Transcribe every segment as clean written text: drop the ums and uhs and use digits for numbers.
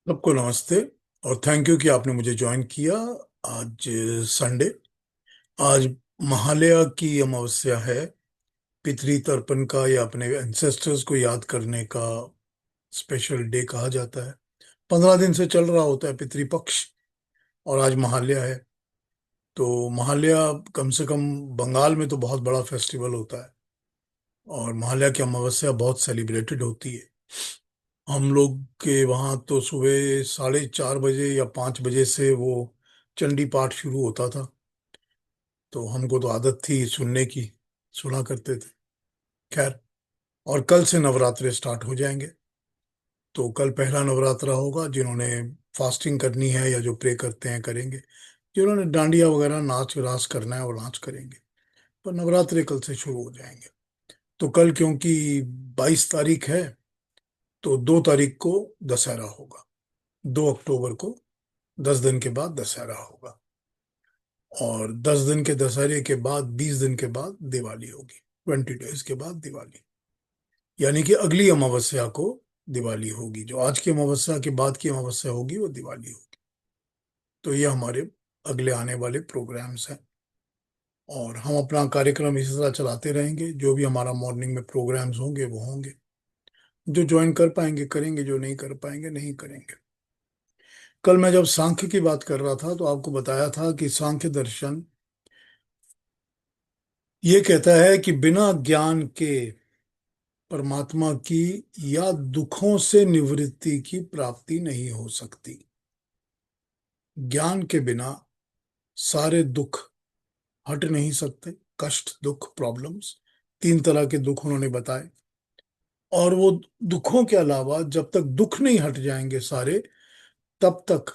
सबको नमस्ते और थैंक यू कि आपने मुझे ज्वाइन किया। आज संडे। आज महालया की अमावस्या है। पितृ तर्पण का या अपने एंसेस्टर्स को याद करने का स्पेशल डे कहा जाता है। 15 दिन से चल रहा होता है पितृपक्ष। और आज महालया है। तो महालया कम से कम बंगाल में तो बहुत बड़ा फेस्टिवल होता है। और महालया की अमावस्या बहुत सेलिब्रेटेड होती है। हम लोग के वहाँ तो सुबह 4:30 बजे या 5 बजे से वो चंडी पाठ शुरू होता था। तो हमको तो आदत थी सुनने की। सुना करते थे। खैर। और कल से नवरात्रे स्टार्ट हो जाएंगे। तो कल पहला नवरात्रा होगा। जिन्होंने फास्टिंग करनी है या जो प्रे करते हैं करेंगे। जिन्होंने डांडिया वगैरह नाच रास करना है वो नाच करेंगे। तो नवरात्रे कल से शुरू हो जाएंगे। तो कल क्योंकि 22 तारीख है। तो 2 तारीख को दशहरा होगा। 2 अक्टूबर को 10 दिन के बाद दशहरा होगा। और 10 दिन के दशहरे के बाद 20 दिन के बाद दिवाली होगी। 20 डेज के बाद दिवाली। यानी कि अगली अमावस्या को दिवाली होगी। जो आज की अमावस्या के बाद की अमावस्या होगी वो दिवाली होगी। तो ये हमारे अगले आने वाले प्रोग्राम्स हैं। और हम अपना कार्यक्रम इसी तरह चलाते रहेंगे। जो भी हमारा मॉर्निंग में प्रोग्राम्स होंगे वो होंगे। जो ज्वाइन कर पाएंगे करेंगे, जो नहीं कर पाएंगे नहीं करेंगे। कल मैं जब सांख्य की बात कर रहा था तो आपको बताया था कि सांख्य दर्शन ये कहता है कि बिना ज्ञान के परमात्मा की या दुखों से निवृत्ति की प्राप्ति नहीं हो सकती। ज्ञान के बिना सारे दुख हट नहीं सकते। कष्ट, दुख, प्रॉब्लम्स, 3 तरह के दुख उन्होंने बताए। और वो दुखों के अलावा जब तक दुख नहीं हट जाएंगे सारे, तब तक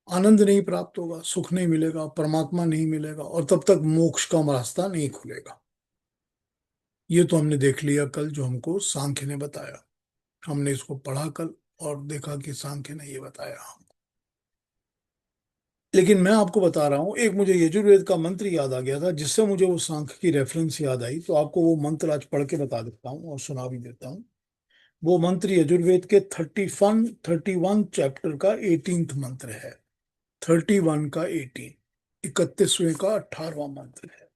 आनंद नहीं प्राप्त होगा, सुख नहीं मिलेगा, परमात्मा नहीं मिलेगा, और तब तक मोक्ष का रास्ता नहीं खुलेगा। ये तो हमने देख लिया कल, जो हमको सांख्य ने बताया। हमने इसको पढ़ा कल और देखा कि सांख्य ने ये बताया हमको। लेकिन मैं आपको बता रहा हूँ, एक मुझे यजुर्वेद का मंत्र याद आ गया था जिससे मुझे वो सांख्य की रेफरेंस याद आई। तो आपको वो मंत्र आज पढ़ के बता देता हूँ और सुना भी देता हूँ। वो मंत्र यजुर्वेद के 31 चैप्टर का 18th मंत्र है। 31 का 18, 31वें का 18वां मंत्र है।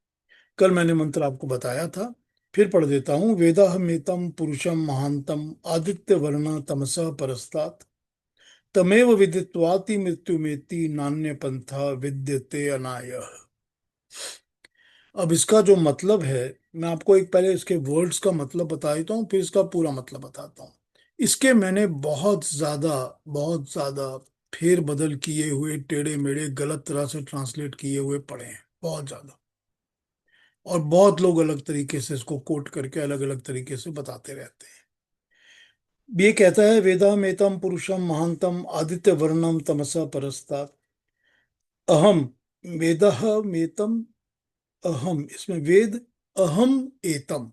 कल मैंने मंत्र आपको बताया था। फिर पढ़ देता हूँ। वेदाहमेतम पुरुषम महांतम आदित्य वर्ण तमसा परस्तात् तमेव विदित्वाति मृत्युमेति नान्य पंथा विद्यते अनायः। अब इसका जो मतलब है, मैं आपको एक पहले इसके वर्ड्स का मतलब बता देता हूँ, फिर इसका पूरा मतलब बताता हूँ। इसके मैंने बहुत ज्यादा फेर बदल किए हुए, टेढ़े मेढ़े, गलत तरह से ट्रांसलेट किए हुए पढ़े हैं, बहुत ज्यादा। और बहुत लोग अलग तरीके से इसको कोट करके अलग अलग तरीके से बताते रहते हैं। ये कहता है वेदामेतम पुरुषम महांतम आदित्य वर्णम तमसा परस्तात् अहम वेदः मेतम अहम, इसमें वेद अहम एतम।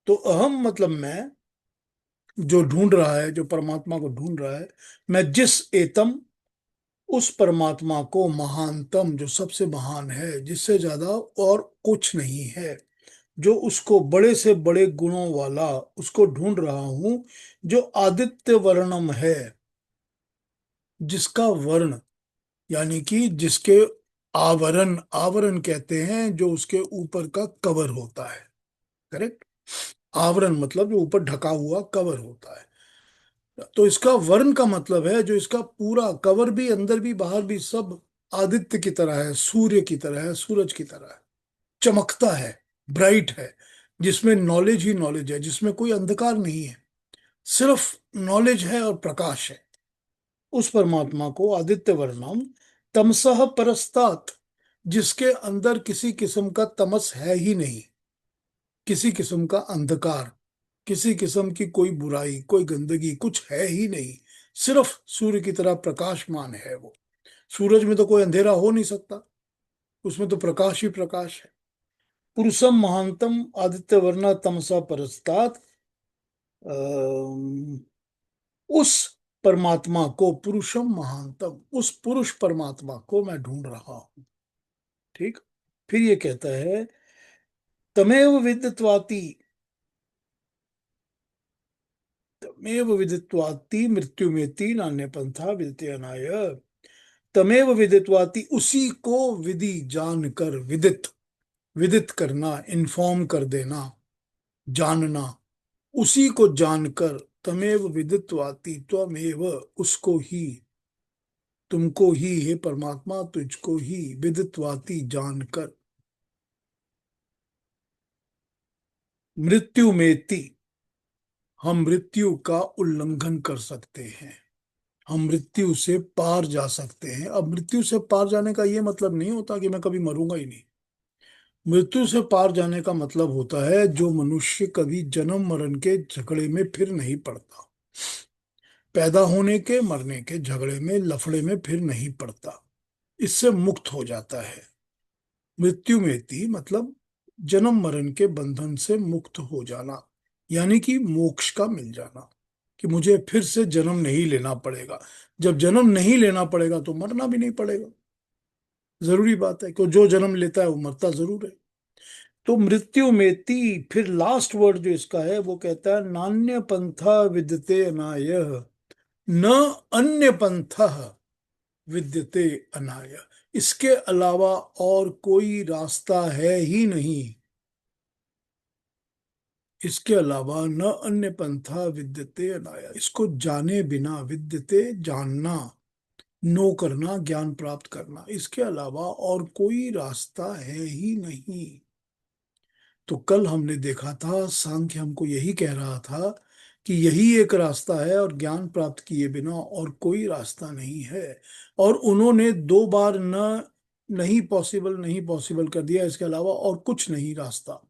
तो अहम मतलब मैं, जो ढूंढ रहा है, जो परमात्मा को ढूंढ रहा है। मैं जिस एतम, उस परमात्मा को, महानतम जो सबसे महान है, जिससे ज्यादा और कुछ नहीं है, जो उसको बड़े से बड़े गुणों वाला, उसको ढूंढ रहा हूं। जो आदित्य वर्णम है, जिसका वर्ण यानी कि जिसके आवरण, आवरण कहते हैं जो उसके ऊपर का कवर होता है। करेक्ट। आवरण मतलब जो ऊपर ढका हुआ कवर होता है। तो इसका वर्ण का मतलब है जो इसका पूरा कवर भी, अंदर भी बाहर भी, सब आदित्य की तरह है, सूर्य की तरह है, सूरज की तरह है, चमकता है, ब्राइट है। जिसमें नॉलेज ही नॉलेज है, जिसमें कोई अंधकार नहीं है, सिर्फ नॉलेज है और प्रकाश है। उस परमात्मा को आदित्य वर्णम तमसः परस्तात, जिसके अंदर किसी किस्म का तमस है ही नहीं, किसी किस्म का अंधकार, किसी किस्म की कोई बुराई, कोई गंदगी, कुछ है ही नहीं। सिर्फ सूर्य की तरह प्रकाशमान है वो। सूरज में तो कोई अंधेरा हो नहीं सकता, उसमें तो प्रकाश ही प्रकाश है। पुरुषम महांतम आदित्य वर्ण तमसा परस्तात, उस परमात्मा को, पुरुषम महानतम, उस पुरुष परमात्मा को मैं ढूंढ रहा हूं। ठीक। फिर ये कहता है तमेव विदित्वाति, तमेव विदित्वाति मृत्युमेति नान्य पंथा विद्यते अनाय। तमेव विदित्वाति, उसी को विधि जानकर, विदित, विदित करना, इन्फॉर्म कर देना, जानना, उसी को जानकर, तमेव विदित्वाति, त्वमेव, उसको ही, तुमको ही, हे परमात्मा तुझको ही, विदित्वाति जानकर, मृत्यु मेति, हम मृत्यु का उल्लंघन कर सकते हैं, हम मृत्यु से पार जा सकते हैं। अब मृत्यु से पार जाने का ये मतलब नहीं होता कि मैं कभी मरूंगा ही नहीं। मृत्यु से पार जाने का मतलब होता है जो मनुष्य कभी जन्म मरण के झगड़े में फिर नहीं पड़ता, पैदा होने के मरने के झगड़े में, लफड़े में फिर नहीं पड़ता, इससे मुक्त हो जाता है। मृत्यु में थी मतलब जन्म मरण के बंधन से मुक्त हो जाना, यानी कि मोक्ष का मिल जाना, कि मुझे फिर से जन्म नहीं लेना पड़ेगा। जब जन्म नहीं लेना पड़ेगा तो मरना भी नहीं पड़ेगा। जरूरी बात है कि जो जन्म लेता है वो मरता जरूर है। तो मृत्यु में ती, फिर लास्ट वर्ड जो इसका है वो कहता है नान्य पंथा विद्यते अनायः, न अन्य पंथा विद्यते अनाय, इसके अलावा और कोई रास्ता है ही नहीं। इसके अलावा न अन्य पंथा विद्यते अनाया, इसको जाने बिना, विद्यते जानना, नो करना, ज्ञान प्राप्त करना, इसके अलावा और कोई रास्ता है ही नहीं। तो कल हमने देखा था, सांख्य हमको यही कह रहा था कि यही एक रास्ता है और ज्ञान प्राप्त किए बिना और कोई रास्ता नहीं है। और उन्होंने दो बार न, नहीं पॉसिबल, नहीं पॉसिबल कर दिया, इसके अलावा और कुछ नहीं रास्ता।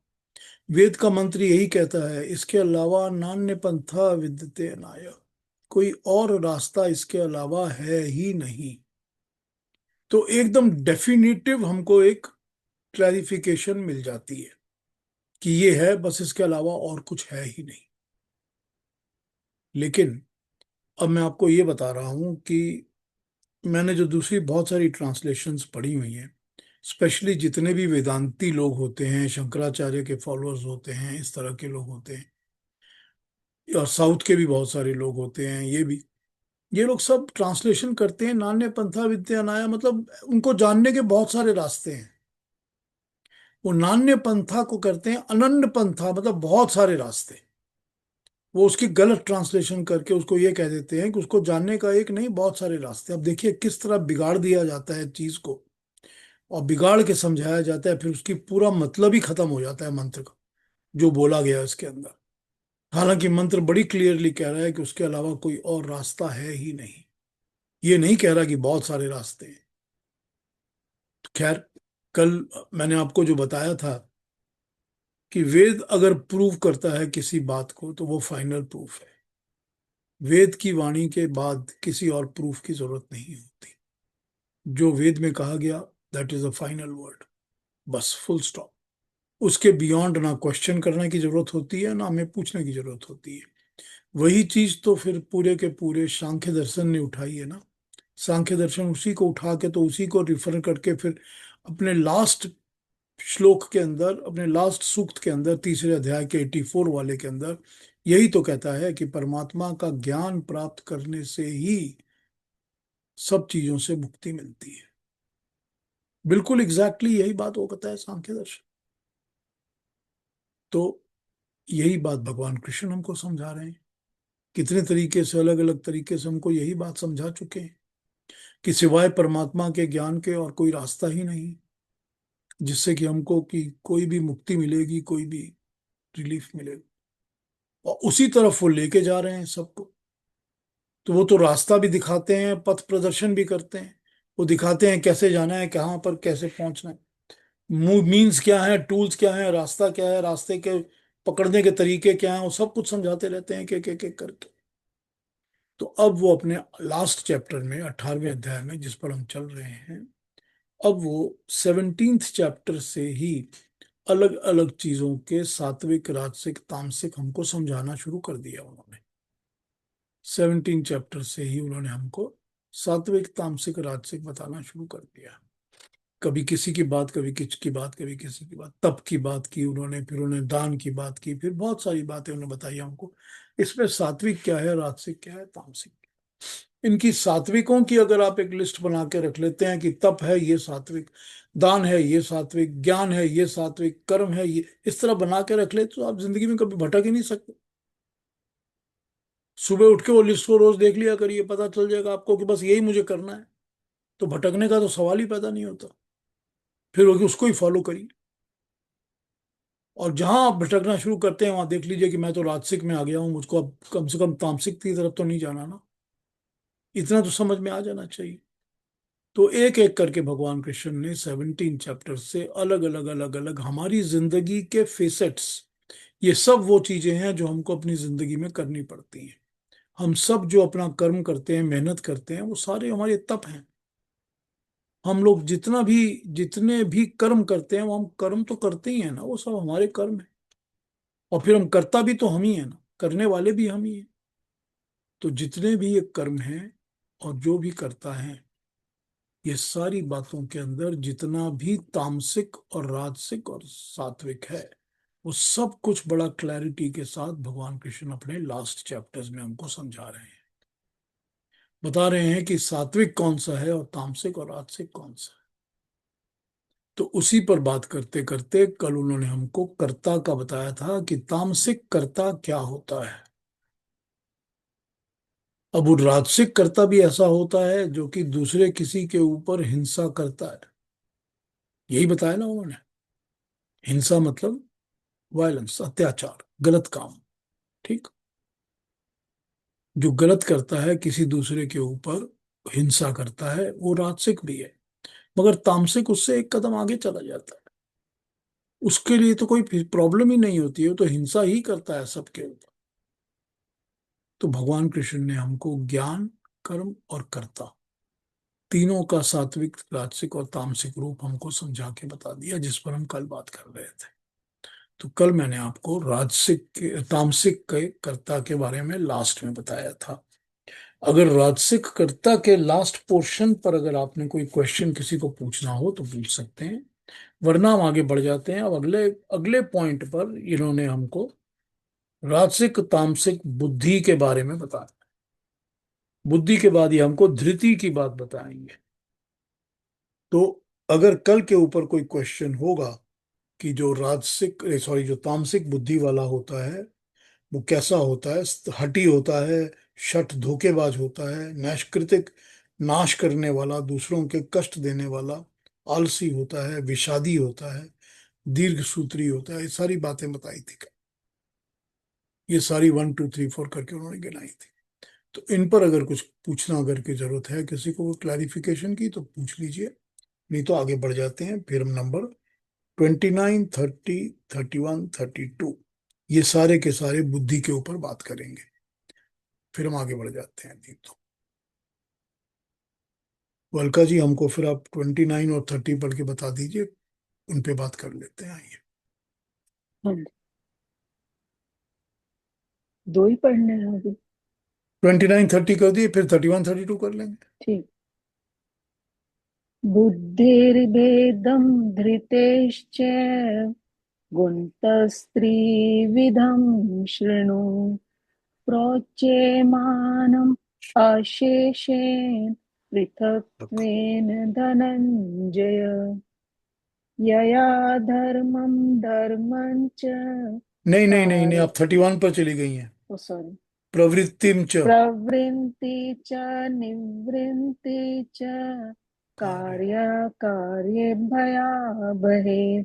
वेद का मंत्र यही कहता है, इसके अलावा नान्य पंथा विद्यते अनाय, कोई और रास्ता इसके अलावा है ही नहीं। तो एकदम डेफिनेटिव हमको एक क्लैरिफिकेशन मिल जाती है कि ये है, बस इसके अलावा और कुछ है ही नहीं। लेकिन अब मैं आपको ये बता रहा हूं कि मैंने जो दूसरी बहुत सारी ट्रांसलेशंस पढ़ी हुई हैं, स्पेशली जितने भी वेदांती लोग होते हैं, शंकराचार्य के फॉलोअर्स होते हैं, इस तरह के लोग होते हैं, और साउथ के भी बहुत सारे लोग होते हैं, ये लोग सब ट्रांसलेशन करते हैं नान्य पंथा विद्या अनाया, मतलब उनको जानने के बहुत सारे रास्ते हैं। वो नान्य पंथा को करते हैं अनन्य पंथा, मतलब बहुत सारे रास्ते। वो उसकी गलत ट्रांसलेशन करके उसको ये कह देते हैं कि उसको जानने का एक नहीं, बहुत सारे रास्ते। अब देखिए किस तरह बिगाड़ दिया जाता है चीज को, और बिगाड़ के समझाया जाता है, फिर उसकी पूरा मतलब ही खत्म हो जाता है मंत्र का, जो बोला गया है इसके अंदर। हालांकि मंत्र बड़ी क्लियरली कह रहा है कि उसके अलावा कोई और रास्ता है ही नहीं। ये नहीं कह रहा कि बहुत सारे रास्ते हैं। तो खैर, कल मैंने आपको जो बताया था कि वेद अगर प्रूव करता है किसी बात को तो वो फाइनल प्रूफ है। वेद की वाणी के बाद किसी और प्रूफ की जरूरत नहीं होती। जो वेद में कहा गया, that is a final word, बस फुल स्टॉप। उसके बियॉन्ड ना क्वेश्चन करने की जरूरत होती है, ना हमें पूछने की जरूरत होती है। वही चीज तो फिर पूरे के पूरे सांख्य दर्शन ने उठाई है ना। सांख्य दर्शन उसी को उठा के, तो उसी को रिफर करके फिर अपने लास्ट श्लोक के अंदर, अपने लास्ट सूक्त के अंदर, तीसरे अध्याय के 84 वाले के अंदर, यही तो कहता है कि परमात्मा का ज्ञान प्राप्त करने से ही सब चीजों से मुक्ति मिलती है। बिल्कुल एग्जैक्टली यही बात वो कहता है सांख्य दर्शन। तो यही बात भगवान कृष्ण हमको समझा रहे हैं। कितने तरीके से, अलग अलग तरीके से हमको यही बात समझा चुके हैं कि सिवाय परमात्मा के ज्ञान के और कोई रास्ता ही नहीं, जिससे कि हमको कि कोई भी मुक्ति मिलेगी, कोई भी रिलीफ मिलेगा। और उसी तरफ वो लेके जा रहे हैं सबको। तो वो तो रास्ता भी दिखाते हैं, पथ प्रदर्शन भी करते हैं। वो दिखाते हैं कैसे जाना है, कहाँ पर कैसे पहुंचना है, मीन्स क्या है, टूल्स क्या है, रास्ता क्या है, रास्ते के पकड़ने के तरीके क्या हैं, वो सब कुछ समझाते रहते हैं एक करके। तो अब वो अपने लास्ट चैप्टर में, 18वें अध्याय में जिस पर हम चल रहे हैं, अब वो 17th चैप्टर से ही अलग अलग चीजों के सात्विक, राजसिक, तामसिक हमको समझाना शुरू कर दिया उन्होंने। 17 चैप्टर से ही उन्होंने हमको सात्विक, तामसिक, राजसिक बताना शुरू कर दिया। कभी किसी की बात, कभी किसी की बात, कभी किसी की बात, तप की बात की उन्होंने, फिर उन्होंने दान की बात की, फिर बहुत सारी बातें उन्होंने बताई हमको। इसमें सात्विक क्या है, राजसिक क्या है, तामसिक क्या है। इनकी सात्विकों की अगर आप एक लिस्ट बना के रख लेते हैं कि तप है ये सात्विक, दान है ये सात्विक, ज्ञान है ये सात्विक, कर्म है ये, इस तरह बना के रख ले तो आप जिंदगी में कभी भटक ही नहीं सकते। सुबह उठ के वो लिस्ट को रोज देख लिया करिए, पता चल जाएगा आपको कि बस यही मुझे करना है। तो भटकने का तो सवाल ही पैदा नहीं होता। फिर वो कि उसको ही फॉलो करिए। और जहां आप भटकना शुरू करते हैं वहां देख लीजिए कि मैं तो राजसिक में आ गया हूं, मुझको अब कम से कम तामसिक की तरफ तो नहीं जाना ना। इतना तो समझ में आ जाना चाहिए। तो एक एक करके भगवान कृष्ण ने 17 चैप्टर से अलग अलग अलग अलग हमारी जिंदगी के फेसेट्स, ये सब वो चीजें हैं जो हमको अपनी जिंदगी में करनी पड़ती हैं। हम सब जो अपना कर्म करते हैं, मेहनत करते हैं, वो सारे हमारे तप हैं। हम लोग जितने भी कर्म करते हैं, वो हम कर्म तो करते ही हैं ना, वो सब हमारे कर्म है। और फिर हम करता भी तो हम ही है ना, करने वाले भी हम ही हैं। तो जितने भी ये कर्म हैं और जो भी करता है, ये सारी बातों के अंदर जितना भी तामसिक और राजसिक और सात्विक है, वो सब कुछ बड़ा क्लैरिटी के साथ भगवान कृष्ण अपने लास्ट चैप्टर्स में हमको समझा रहे हैं। बता रहे हैं कि सात्विक कौन सा है और तामसिक और राजसिक कौन सा है। तो उसी पर बात करते करते कल उन्होंने हमको कर्ता का बताया था कि तामसिक कर्ता क्या होता है। अब वो राजसिक कर्ता भी ऐसा होता है जो कि दूसरे किसी के ऊपर हिंसा करता है। यही बताया ना उन्होंने। हिंसा मतलब वायलेंस, अत्याचार, गलत काम। ठीक। जो गलत करता है, किसी दूसरे के ऊपर हिंसा करता है, वो राजसिक भी है। मगर तामसिक उससे एक कदम आगे चला जाता है। उसके लिए तो कोई प्रॉब्लम ही नहीं होती है, वो तो हिंसा ही करता है सबके ऊपर। तो भगवान कृष्ण ने हमको ज्ञान, कर्म और कर्ता, तीनों का सात्विक, राजसिक और तामसिक रूप हमको समझा के बता दिया, जिस पर हम कल बात कर रहे थे। तो कल मैंने आपको तामसिक के कर्ता के बारे में लास्ट में बताया था। अगर राजसिक कर्ता के लास्ट पोर्शन पर अगर आपने कोई क्वेश्चन किसी को पूछना हो तो पूछ सकते हैं, वरना हम आगे बढ़ जाते हैं। अब अगले अगले पॉइंट पर इन्होंने हमको राजसिक तामसिक बुद्धि के बारे में बताया। बुद्धि के बाद ये हमको धृति की बात बताएंगे। तो अगर कल के ऊपर कोई क्वेश्चन होगा कि जो राजसिक, सॉरी, जो तामसिक बुद्धि वाला होता है वो कैसा होता है, हठी होता है, शठ धोखेबाज होता है, नैष्कृतिक, नाश करने वाला, दूसरों के कष्ट देने वाला, आलसी होता है, विषादी होता है, दीर्घ सूत्री होता है, ये सारी बातें बताई थी। ये सारी 1 2 3 4 करके उन्होंने गिनाई थी। तो इन पर अगर कुछ पूछना अगर की जरूरत है किसी को क्लैरिफिकेशन की तो पूछ लीजिए, नहीं तो आगे बढ़ जाते हैं। फिर हम नंबर 29 30 31 32, ये सारे के सारे बुद्धि के ऊपर बात करेंगे। फिर हम आगे बढ़ जाते हैं। नहीं तो वल्का जी, हमको फिर आप 29 और 30 पढ़ के बता दीजिए, उन पे बात कर लेते हैं। आइए। हाँ, दो ही पढ़ने हैं अभी। 29 30 कर दिए, फिर 31 32 कर लेंगे। ठीक। बुद्धिर्भेदं धृतेश्च गुणतस्त्रिविधं शृणु प्रोच्यमानम् अशेषेण पृथक्त्वेन धनञ्जय यया धर्मं धर्मं च नहीं नहीं नहीं नहीं, कार्य आप 31 पर चली गई हैं। ओ सॉरी प्रवृत्तिम च प्रवृत्ति च निवृत्ति च कार्य। कार्ये भयावहे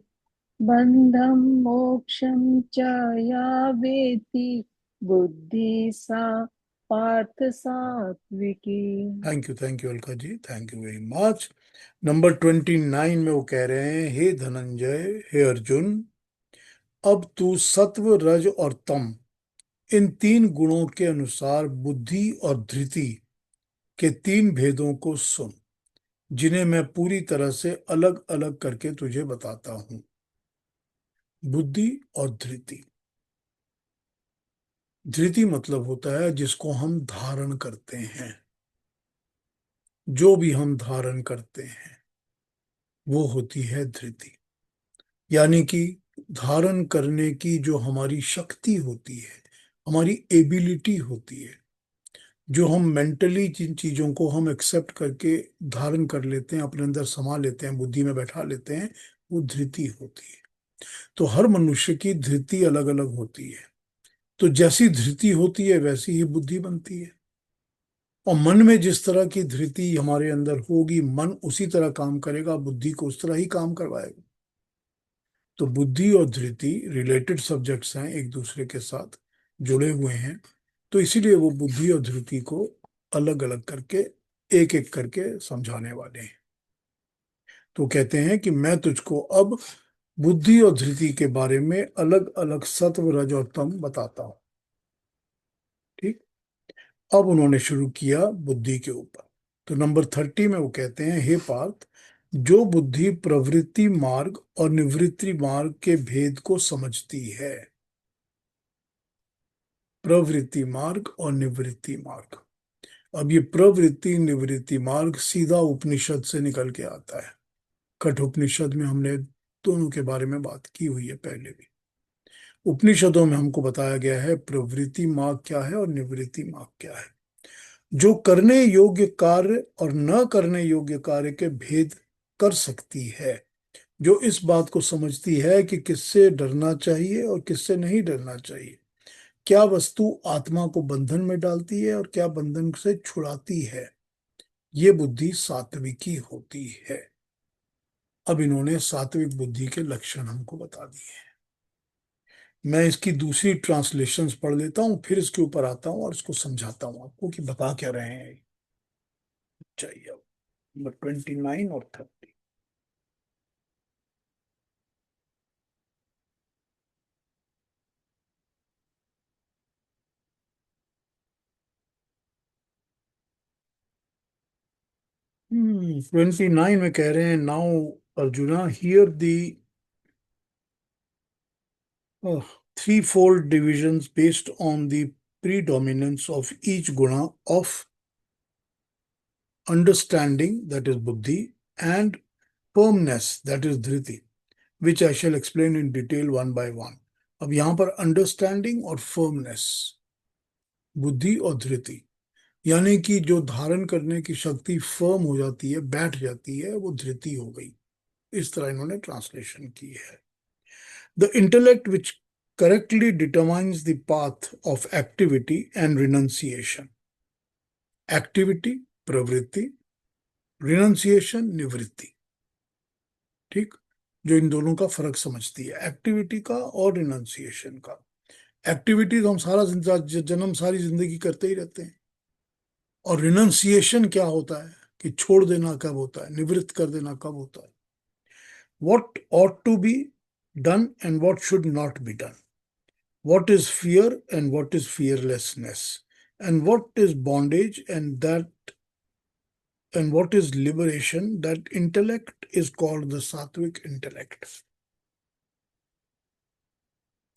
बंधं मोक्षं च या वेत्ति बुद्धि सा पार्थ सात्विकी। Thank you Alka ji, thank you very much. Number 29 में वो कह रहे हैं, हे धनंजय, हे अर्जुन, अब तू सत्व, रज और तम, इन तीन गुणों के अनुसार बुद्धि और धृति के तीन भेदों को सुन, जिन्हें मैं पूरी तरह से अलग अलग करके तुझे बताता हूं। बुद्धि और धृति। धृति मतलब होता है जिसको हम धारण करते हैं, जो भी हम धारण करते हैं, वो होती है धृति। यानी कि धारण करने की जो हमारी शक्ति होती है, हमारी एबिलिटी होती है, जो हम मेंटली जिन चीजों को हम एक्सेप्ट करके धारण कर लेते हैं, अपने अंदर समा लेते हैं, बुद्धि में बैठा लेते हैं, वो धृति होती है। तो हर मनुष्य की धृति अलग अलग होती है। तो जैसी धृति होती है वैसी ही बुद्धि बनती है। और मन में जिस तरह की धृति हमारे अंदर होगी, मन उसी तरह काम करेगा, बुद्धि को उस तरह ही काम करवाएगा। तो बुद्धि और धृति रिलेटेड सब्जेक्ट्स हैं, एक दूसरे के साथ जुड़े हुए हैं। तो इसीलिए वो बुद्धि और धृति को अलग अलग करके, एक एक करके समझाने वाले हैं। तो कहते हैं कि मैं तुझको अब बुद्धि और धृति के बारे में अलग अलग सत्व, रज और तम बताता हूं। ठीक। अब उन्होंने शुरू किया बुद्धि के ऊपर। तो नंबर 30 में वो कहते हैं, हे पार्थ, जो बुद्धि प्रवृत्ति मार्ग और निवृत्ति मार्ग के भेद को समझती है। प्रवृत्ति मार्ग और निवृत्ति मार्ग। अब ये प्रवृत्ति निवृत्ति मार्ग सीधा उपनिषद से निकल के आता है। कठोपनिषद में हमने दोनों के बारे में बात की हुई है पहले भी। उपनिषदों में हमको बताया गया है प्रवृत्ति मार्ग क्या है और निवृत्ति मार्ग क्या है। जो करने योग्य कार्य और न करने योग्य कार्य के भेद कर सकती है, जो इस बात को समझती है कि किससे डरना चाहिए और किससे नहीं डरना चाहिए, क्या वस्तु आत्मा को बंधन में डालती है और क्या बंधन से छुड़ाती है, ये बुद्धि सात्विकी होती है। अब इन्होंने सात्विक बुद्धि के लक्षण हमको बता दिए हैं। मैं इसकी दूसरी ट्रांसलेशंस पढ़ लेता हूँ, फिर इसके ऊपर आता हूँ और इसको समझाता हूँ आपको कि बता क्या रहे हैं। चाहिए अब नंबर 29 और 30। 29 में कह रहे हैं, now arjuna here the threefold divisions based on the predominance of each guna of understanding, that is buddhi, and firmness, that is dhriti, which I shall explain in detail one by one. अब यहां पर understanding और firmness, बुद्धि और धृति, यानी कि जो धारण करने की शक्ति फर्म हो जाती है, बैठ जाती है, वो धृति हो गई। इस तरह इन्होंने ट्रांसलेशन की है। The intellect which correctly determines the path of activity and renunciation. Activity, प्रवृत्ति, रिनंसिएशन, निवृत्ति। ठीक। जो इन दोनों का फर्क समझती है, एक्टिविटी का और रिनंसिएशन का। एक्टिविटी तो हम सारा जन्म सारी जिंदगी करते ही रहते हैं। और रिनंसिएशन क्या होता है कि छोड़ देना कब होता है, निवृत्त कर देना कब होता है। What ought to be done and what should not be done. What is fear and what is fearlessness, and what is bondage and what is liberation. That intellect is called the sattvic intellect.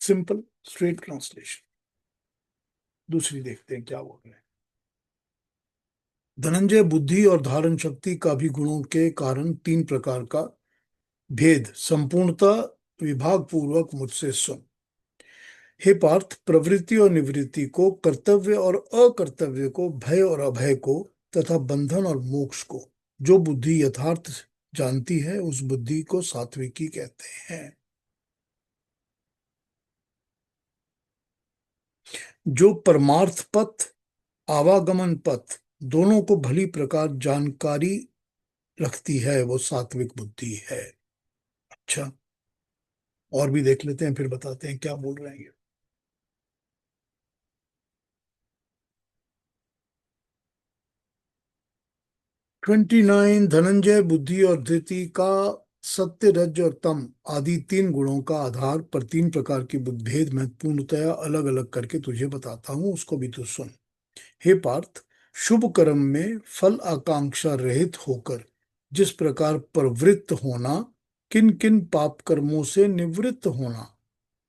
Simple straight translation. दूसरी देखते हैं क्या बोल रहे हैं। धनंजय, बुद्धि और धारण शक्ति का भी गुणों के कारण तीन प्रकार का भेद संपूर्णतः विभाग पूर्वक मुझसे सुन। हे पार्थ, प्रवृत्ति और निवृत्ति को, कर्तव्य और अकर्तव्य को, भय और अभय को, तथा बंधन और मोक्ष को जो बुद्धि यथार्थ जानती है, उस बुद्धि को सात्विकी कहते हैं। जो परमार्थ पथ, आवागमन पथ दोनों को भली प्रकार जानकारी रखती है, वो सात्विक बुद्धि है। अच्छा, और भी देख लेते हैं, फिर बताते हैं क्या बोल रहे हैं ये। 29, धनंजय, बुद्धि और धृति का सत्य, रज और तम आदि तीन गुणों का आधार पर तीन प्रकार की बुद्धेद मैं पूर्णतया अलग अलग करके तुझे बताता हूं, उसको भी तू सुन। हे पार्थ, शुभ कर्म में फल आकांक्षा रहित होकर जिस प्रकार प्रवृत्त होना, किन किन पाप कर्मों से निवृत्त होना,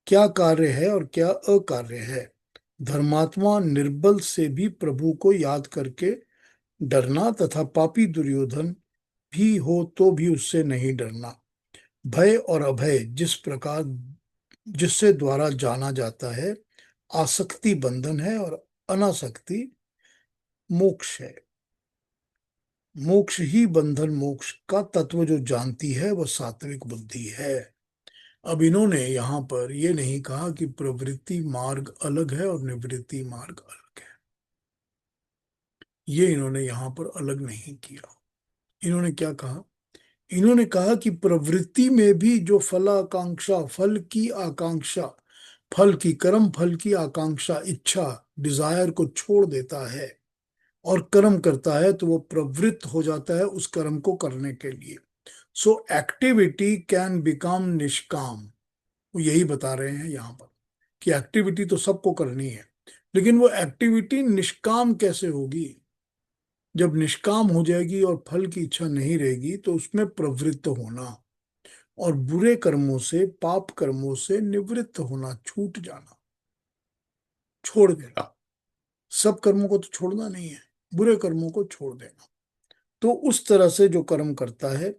क्या कार्य है और क्या अकार्य है, धर्मात्मा निर्बल से भी प्रभु को याद करके डरना, तथा पापी दुर्योधन भी हो तो भी उससे नहीं डरना। भय और अभय जिससे द्वारा जाना जाता है, आसक्ति बंधन है और अनासक्ति मोक्ष है। मोक्ष ही बंधन मोक्ष का तत्व जो जानती है वह सात्विक बुद्धि है। अब इन्होंने यहाँ पर ये नहीं कहा कि प्रवृत्ति मार्ग अलग है और निवृत्ति मार्ग अलग है। ये इन्होंने यहाँ पर अलग नहीं किया। इन्होंने क्या कहा? इन्होंने कहा कि प्रवृत्ति में भी जो फलाकांक्षा, फल की आकांक्षा, फल की, कर्म फल की आकांक्षा, इच्छा, डिजायर को छोड़ देता है और कर्म करता है, तो वो प्रवृत्त हो जाता है उस कर्म को करने के लिए। सो एक्टिविटी कैन बिकम निष्काम। वो यही बता रहे हैं यहाँ पर कि एक्टिविटी तो सबको करनी है, लेकिन वो एक्टिविटी निष्काम कैसे होगी? जब निष्काम हो जाएगी और फल की इच्छा नहीं रहेगी तो उसमें प्रवृत्त होना और बुरे कर्मों से, पाप कर्मों से निवृत्त होना, छूट जाना, छोड़ देना। सब कर्मों को तो छोड़ना नहीं है, बुरे कर्मों को छोड़ देना। तो उस तरह से जो कर्म करता है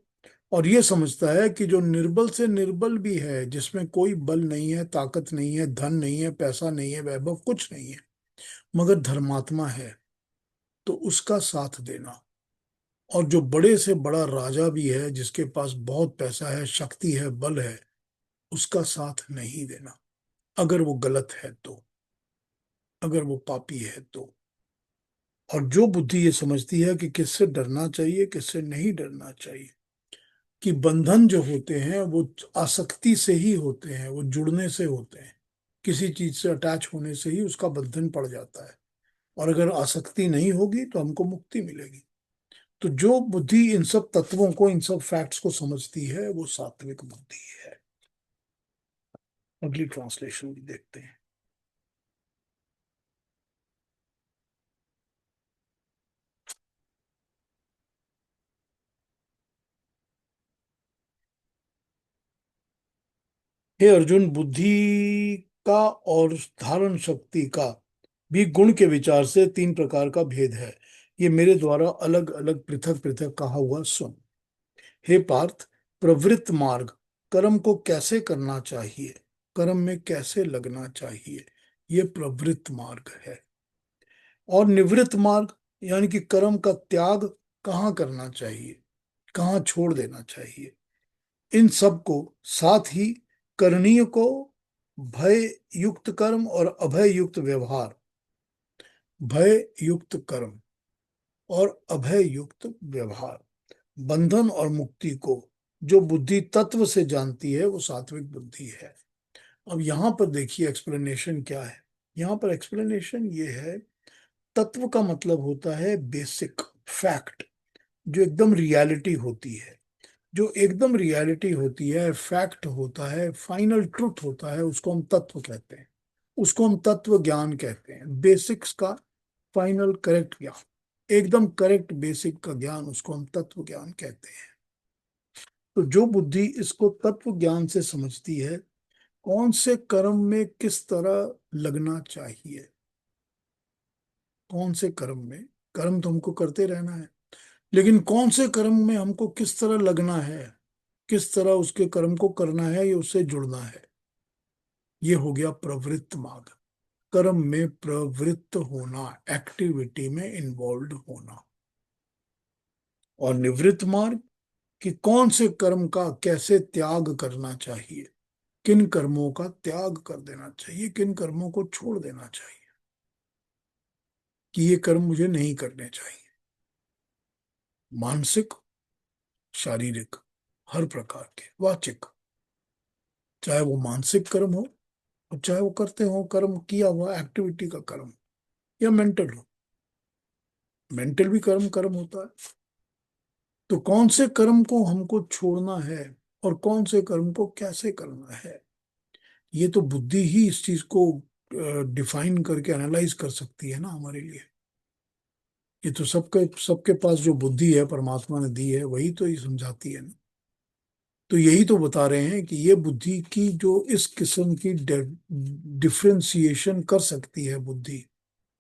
और ये समझता है कि जो निर्बल से निर्बल भी है, जिसमें कोई बल नहीं है, ताकत नहीं है, धन नहीं है, पैसा नहीं है, वैभव कुछ नहीं है, मगर धर्मात्मा है, तो उसका साथ देना। और जो बड़े से बड़ा राजा भी है, जिसके पास बहुत पैसा है, शक्ति है, बल है, उसका साथ नहीं देना, अगर वो गलत है तो, अगर वो पापी है तो। और जो बुद्धि ये समझती है कि किससे डरना चाहिए, किससे नहीं डरना चाहिए, कि बंधन जो होते हैं वो आसक्ति से ही होते हैं, वो जुड़ने से होते हैं, किसी चीज से अटैच होने से ही उसका बंधन पड़ जाता है। और अगर आसक्ति नहीं होगी तो हमको मुक्ति मिलेगी। तो जो बुद्धि इन सब तत्वों को, इन सब फैक्ट्स को समझती है, वो सात्विक बुद्धि है। अगली ट्रांसलेशन भी देखते हैं। हे अर्जुन, बुद्धि का और धारण शक्ति का भी गुण के विचार से तीन प्रकार का भेद है। ये मेरे द्वारा अलग अलग पृथक पृथक कहा हुआ सुन। हे पार्थ, प्रवृत्त मार्ग, कर्म को कैसे करना चाहिए, कर्म में कैसे लगना चाहिए, ये प्रवृत्त मार्ग है। और निवृत्त मार्ग, यानी कि कर्म का त्याग कहाँ करना चाहिए, कहाँ छोड़ देना चाहिए, इन सब को, साथ ही करणीय को, भय युक्त कर्म और अभय युक्त व्यवहार, भय युक्त कर्म और अभय युक्त व्यवहार, बंधन और मुक्ति को जो बुद्धि तत्व से जानती है, वो सात्विक बुद्धि है। अब यहां पर देखिए एक्सप्लेनेशन क्या है। यहां पर एक्सप्लेनेशन ये है, तत्व का मतलब होता है बेसिक फैक्ट, जो एकदम रियलिटी होती है। जो एकदम रियलिटी होती है, फैक्ट होता है, फाइनल ट्रुथ होता है, उसको हम तत्व कहते हैं। उसको हम तत्व ज्ञान कहते हैं। बेसिक्स का फाइनल करेक्ट ज्ञान, एकदम करेक्ट बेसिक का ज्ञान, उसको हम तत्व ज्ञान कहते हैं। तो जो बुद्धि इसको तत्व ज्ञान से समझती है, कौन से कर्म में किस तरह लगना चाहिए, कौन से कर्म में, कर्म तो हमको करते रहना है, लेकिन कौन से कर्म में हमको किस तरह लगना है, किस तरह उसके कर्म को करना है, या उससे जुड़ना है, ये हो गया प्रवृत्त मार्ग। कर्म में प्रवृत्त होना, एक्टिविटी में इन्वॉल्व होना। और निवृत्त मार्ग, कि कौन से कर्म का कैसे त्याग करना चाहिए, किन कर्मों का त्याग कर देना चाहिए, किन कर्मों को छोड़ देना चाहिए, कि ये कर्म मुझे नहीं करने चाहिए, मानसिक, शारीरिक, हर प्रकार के, वाचिक, चाहे वो मानसिक कर्म हो और चाहे वो करते हो कर्म किया हुआ एक्टिविटी का कर्म, या मेंटल हो। मेंटल भी कर्म कर्म होता है। तो कौन से कर्म को हमको छोड़ना है और कौन से कर्म को कैसे करना है, ये तो बुद्धि ही इस चीज को डिफाइन करके एनालाइज कर सकती है ना हमारे लिए। ये तो सबके सबके पास जो बुद्धि है परमात्मा ने दी है, वही तो ये समझाती है ना। तो यही तो बता रहे हैं कि ये बुद्धि की जो इस किस्म की डिफ्रेंसिएशन कर सकती है, बुद्धि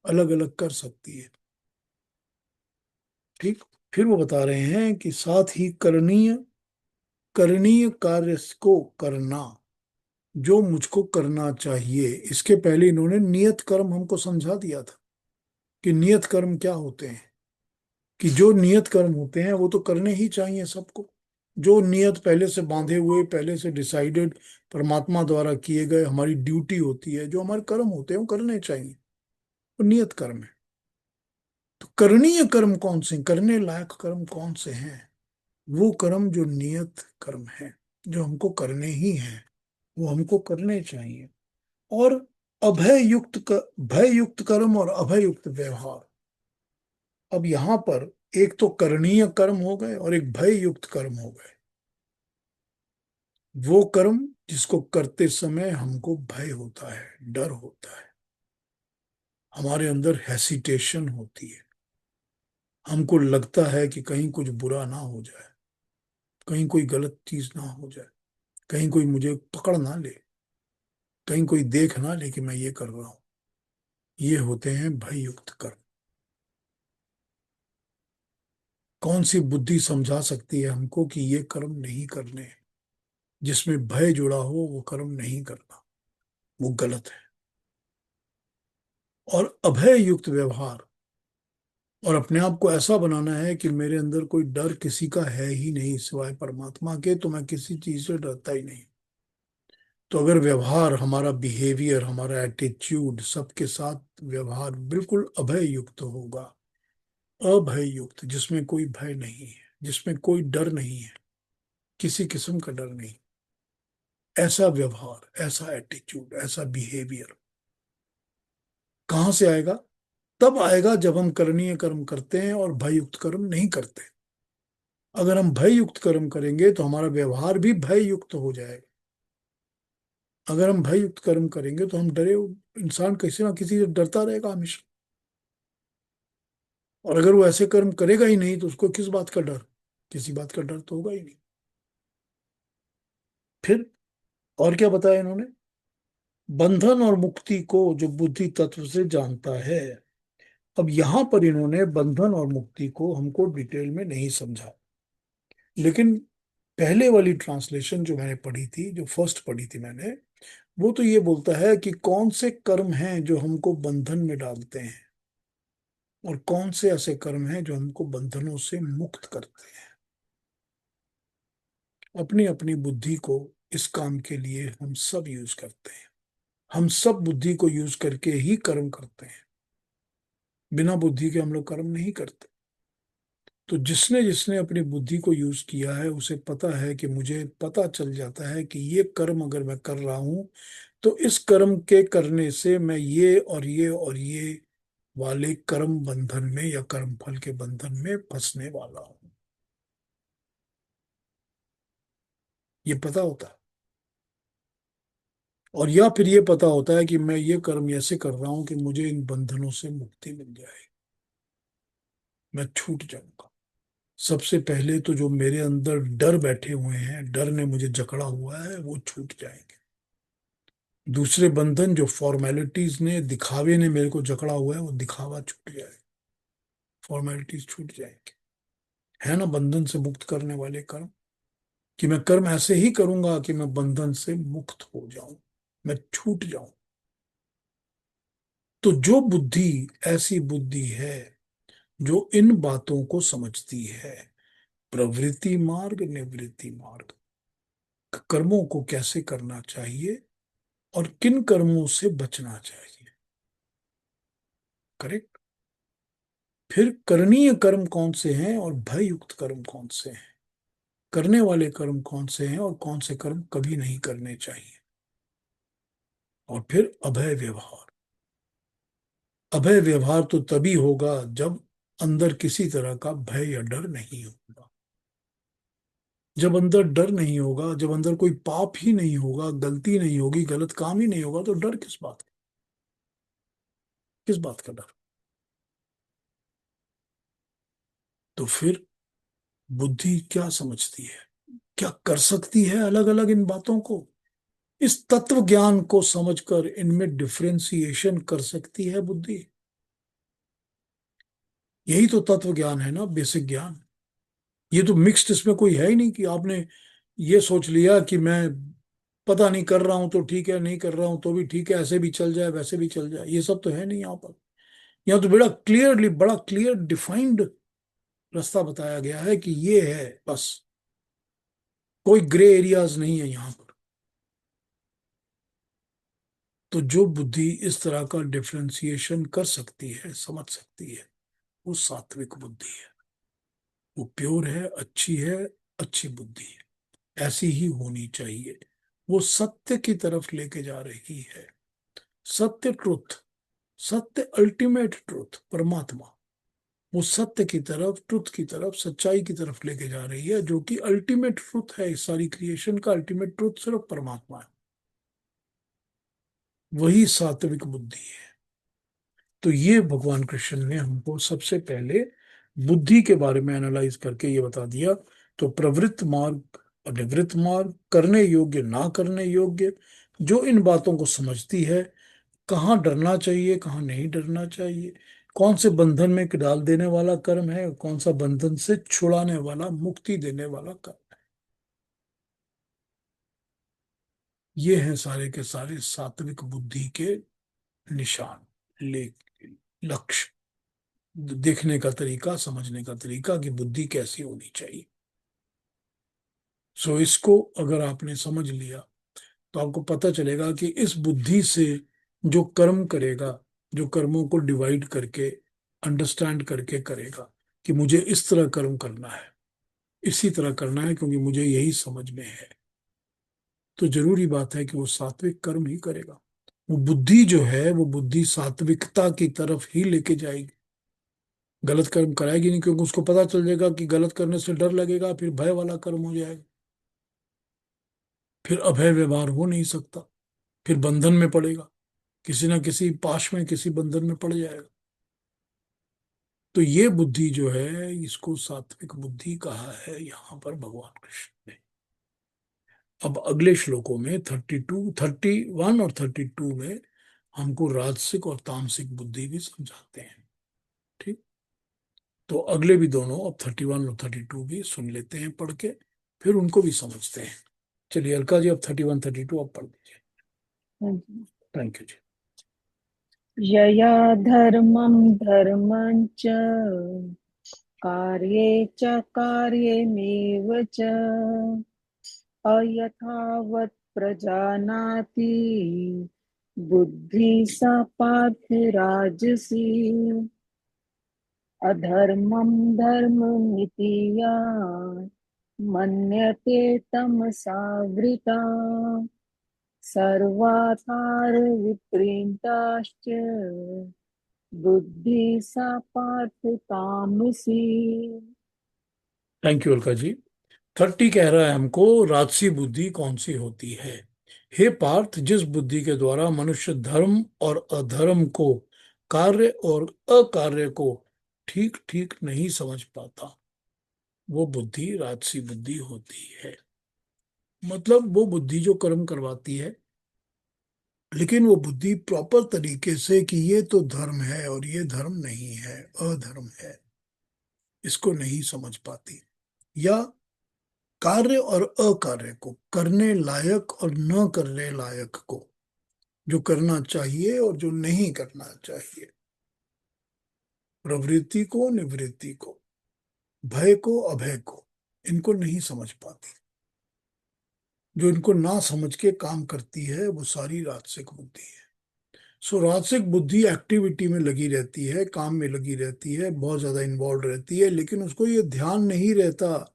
अलग अलग कर सकती है। ठीक। फिर वो बता रहे हैं कि साथ ही करणीय करणीय कार्य को करना, जो मुझको करना चाहिए। इसके पहले इन्होंने नियत कर्म हमको समझा दिया था कि नियत कर्म क्या होते हैं, कि जो नियत कर्म होते हैं वो तो करने ही चाहिए सबको। जो नियत पहले से बांधे हुए, पहले से डिसाइडेड, परमात्मा द्वारा किए गए हमारी ड्यूटी होती है, जो हमारे कर्म होते हैं वो करने चाहिए, वो नियत कर्म है। तो करणीय कर्म कौन से हैं? करने लायक कर्म कौन से हैं? वो कर्म जो नियत कर्म है, जो हमको करने ही हैं, वो हमको करने चाहिए। और भय युक्त कर्म और अभय युक्त व्यवहार। अब यहां पर एक तो करणीय कर्म हो गए और एक भय युक्त कर्म हो गए। वो कर्म जिसको करते समय हमको भय होता है, डर होता है, हमारे अंदर हेसिटेशन होती है, हमको लगता है कि कहीं कुछ बुरा ना हो जाए, कहीं कोई गलत चीज ना हो जाए, कहीं कोई मुझे पकड़ ना ले, कहीं कोई देख ना ले कि मैं ये कर रहा हूं। ये होते हैं भय युक्त कर्म। कौन सी बुद्धि समझा सकती है हमको कि ये कर्म नहीं करने हैं? जिसमें भय जुड़ा हो वो कर्म नहीं करना, वो गलत है। और अभय युक्त व्यवहार, और अपने आप को ऐसा बनाना है कि मेरे अंदर कोई डर किसी का है ही नहीं सिवाय परमात्मा के, तो मैं किसी चीज से डरता ही नहीं। तो अगर व्यवहार, हमारा बिहेवियर, हमारा एटीट्यूड, सबके साथ व्यवहार बिल्कुल अभय युक्त होगा, अभय युक्त, जिसमें कोई भय नहीं है, जिसमें कोई डर नहीं है, किसी किस्म का डर नहीं, ऐसा व्यवहार, ऐसा एटीट्यूड, ऐसा बिहेवियर कहाँ से आएगा? तब आएगा जब हम करणीय कर्म करते हैं और भययुक्त कर्म नहीं करते। अगर हम भययुक्त कर्म करेंगे तो हमारा व्यवहार भी भययुक्त हो जाएगा। अगर हम भययुक्त कर्म करेंगे तो हम डरे, इंसान किसी ना किसी से डरता रहेगा हमेशा। और अगर वो ऐसे कर्म करेगा ही नहीं तो उसको किस बात का डर? किसी बात का डर तो होगा ही नहीं। फिर और क्या बताया इन्होंने? बंधन और मुक्ति को जो बुद्धि तत्व से जानता है। अब यहां पर इन्होंने बंधन और मुक्ति को हमको डिटेल में नहीं समझा, लेकिन पहले वाली ट्रांसलेशन जो मैंने पढ़ी थी, जो फर्स्ट पढ़ी थी मैंने, वो तो ये बोलता है कि कौन से कर्म हैं जो हमको बंधन में डालते हैं और कौन से ऐसे कर्म हैं जो हमको बंधनों से मुक्त करते हैं। अपनी अपनी बुद्धि को इस काम के लिए हम सब यूज करते हैं। हम सब बुद्धि को यूज करके ही कर्म करते हैं। बिना बुद्धि के हम लोग कर्म नहीं करते। तो जिसने जिसने अपनी बुद्धि को यूज किया है उसे पता है कि मुझे पता चल जाता है कि ये कर्म अगर मैं कर रहा हूं तो इस कर्म के करने से मैं ये और ये और ये वाले कर्म बंधन में या कर्म फल के बंधन में फंसने वाला हूं। ये पता होता है। और या फिर ये पता होता है कि मैं ये कर्म ऐसे कर रहा हूं कि मुझे इन बंधनों से मुक्ति मिल जाए, मैं छूट जाऊंगा। सबसे पहले तो जो मेरे अंदर डर बैठे हुए हैं, डर ने मुझे जकड़ा हुआ है, वो छूट जाएंगे। दूसरे बंधन जो फॉर्मेलिटीज ने, दिखावे ने मेरे को जकड़ा हुआ है, वो दिखावा छूट जाएगा, फॉर्मेलिटीज छूट जाएंगे। है ना बंधन से मुक्त करने वाले कर्म, कि मैं कर्म ऐसे ही करूंगा कि मैं बंधन से मुक्त हो जाऊं, मैं छूट जाऊं। तो जो बुद्धि, ऐसी बुद्धि है जो इन बातों को समझती है, प्रवृत्ति मार्ग, निवृत्ति मार्ग, कर्मों को कैसे करना चाहिए और किन कर्मों से बचना चाहिए। करेक्ट। फिर करणीय कर्म कौन से हैं और भय युक्त कर्म कौन से हैं, करने वाले कर्म कौन से हैं और कौन से कर्म कभी नहीं करने चाहिए। और फिर अभय व्यवहार। अभय व्यवहार तो तभी होगा जब अंदर किसी तरह का भय या डर नहीं होगा। जब अंदर डर नहीं होगा, जब अंदर कोई पाप ही नहीं होगा, गलती नहीं होगी, गलत काम ही नहीं होगा, तो डर किस बात का? किस बात का डर? तो फिर बुद्धि क्या समझती है, क्या कर सकती है अलग अलग इन बातों को? इस तत्व ज्ञान को समझकर इनमें डिफरेंशिएशन कर सकती है बुद्धि। यही तो तत्व ज्ञान है ना, बेसिक ज्ञान। ये तो मिक्स्ड, इसमें कोई है ही नहीं कि आपने ये सोच लिया कि मैं पता नहीं कर रहा हूं तो ठीक है, नहीं कर रहा हूं तो भी ठीक है, ऐसे भी चल जाए वैसे भी चल जाए, ये सब तो है नहीं यहाँ पर। यहाँ तो बड़ा क्लियर डिफाइंड रास्ता बताया गया है कि ये है बस, कोई ग्रे एरियाज नहीं है यहाँ पर। तो जो बुद्धि इस तरह का डिफरेंशिएशन कर सकती है, समझ सकती है, वो सात्विक बुद्धि है। वो प्योर है, अच्छी है, अच्छी बुद्धि है, ऐसी ही होनी चाहिए। वो सत्य की तरफ लेके जा रही है। सत्य, ट्रुथ, सत्य अल्टीमेट ट्रुथ, परमात्मा, वो सत्य की तरफ, ट्रुथ की तरफ, सच्चाई की तरफ लेके जा रही है, जो कि अल्टीमेट ट्रुथ है। इस सारी क्रिएशन का अल्टीमेट ट्रुथ सिर्फ परमात्मा है। वही सात्विक बुद्धि है। तो ये भगवान कृष्ण ने हमको सबसे पहले बुद्धि के बारे में एनालाइज करके ये बता दिया। तो प्रवृत्त मार्ग, अनिवृत्त मार्ग, करने योग्य, ना करने योग्य, जो इन बातों को समझती है, कहाँ डरना चाहिए, कहाँ नहीं डरना चाहिए, कौन से बंधन में डाल देने वाला कर्म है, कौन सा बंधन से छुड़ाने वाला, मुक्ति देने वाला कर्म। ये हैं सारे के सारे सात्विक बुद्धि के निशान, ले लक्ष्य, देखने का तरीका, समझने का तरीका कि बुद्धि कैसी होनी चाहिए। सो इसको अगर आपने समझ लिया तो आपको पता चलेगा कि इस बुद्धि से जो कर्म करेगा, जो कर्मों को डिवाइड करके, अंडरस्टैंड करके करेगा कि मुझे इस तरह कर्म करना है, इसी तरह करना है क्योंकि मुझे यही समझ में है, तो जरूरी बात है कि वो सात्विक कर्म ही करेगा। वो बुद्धि जो है, वो बुद्धि सात्विकता की तरफ ही लेके जाएगी। गलत कर्म कराएगी नहीं, क्योंकि उसको पता चल जाएगा कि गलत करने से डर लगेगा, फिर भय वाला कर्म हो जाएगा, फिर अभय व्यवहार हो नहीं सकता, फिर बंधन में पड़ेगा, किसी ना किसी पाश में, किसी बंधन में पड़ जाएगा। तो ये बुद्धि जो है, इसको सात्विक बुद्धि कहा है यहाँ पर भगवान कृष्ण ने। अब अगले श्लोकों में 32, 31 और 32 में हमको राजसिक और तामसिक बुद्धि भी समझाते हैं। ठीक। तो अगले भी दोनों, अब 31 और 32 भी सुन लेते हैं पढ़ के, फिर उनको भी समझते हैं। चलिए अलका जी, अब 31 32 आप पढ़ लीजिए। हाँ जी। थैंक यू जी। यया धर्मं धर्मं च कार्ये च कार्यमेव च अयथावत् प्रजानाति बुद्धि सा पार्थ राजसी अधर्मं धर्ममिति या मन्यते तमसावृता सर्वाधार विप्रीताश्च बुद्धि सा पार्थ तामसी। थैंक यू अलका जी। 30 कह रहा है हमको राजसी बुद्धि कौन सी होती है। हे पार्थ, जिस बुद्धि के द्वारा मनुष्य धर्म और अधर्म को, कार्य और अकार्य को ठीक ठीक नहीं समझ पाता, वो बुद्धि राजसी बुद्धि होती है। मतलब वो बुद्धि जो कर्म करवाती है, लेकिन वो बुद्धि प्रॉपर तरीके से कि ये तो धर्म है और ये धर्म नहीं है, अधर्म है, इसको नहीं समझ पाती। या कार्य और अकार्य को, करने लायक और न करने लायक को, जो करना चाहिए और जो नहीं करना चाहिए, प्रवृत्ति को, निवृत्ति को, भय को, अभय को, इनको नहीं समझ पाती। जो इनको ना समझ के काम करती है, वो सारी राजसिक बुद्धि है। सो राजसिक बुद्धि एक्टिविटी में लगी रहती है, काम में लगी रहती है, बहुत ज्यादा इन्वॉल्व रहती है, लेकिन उसको ये ध्यान नहीं रहता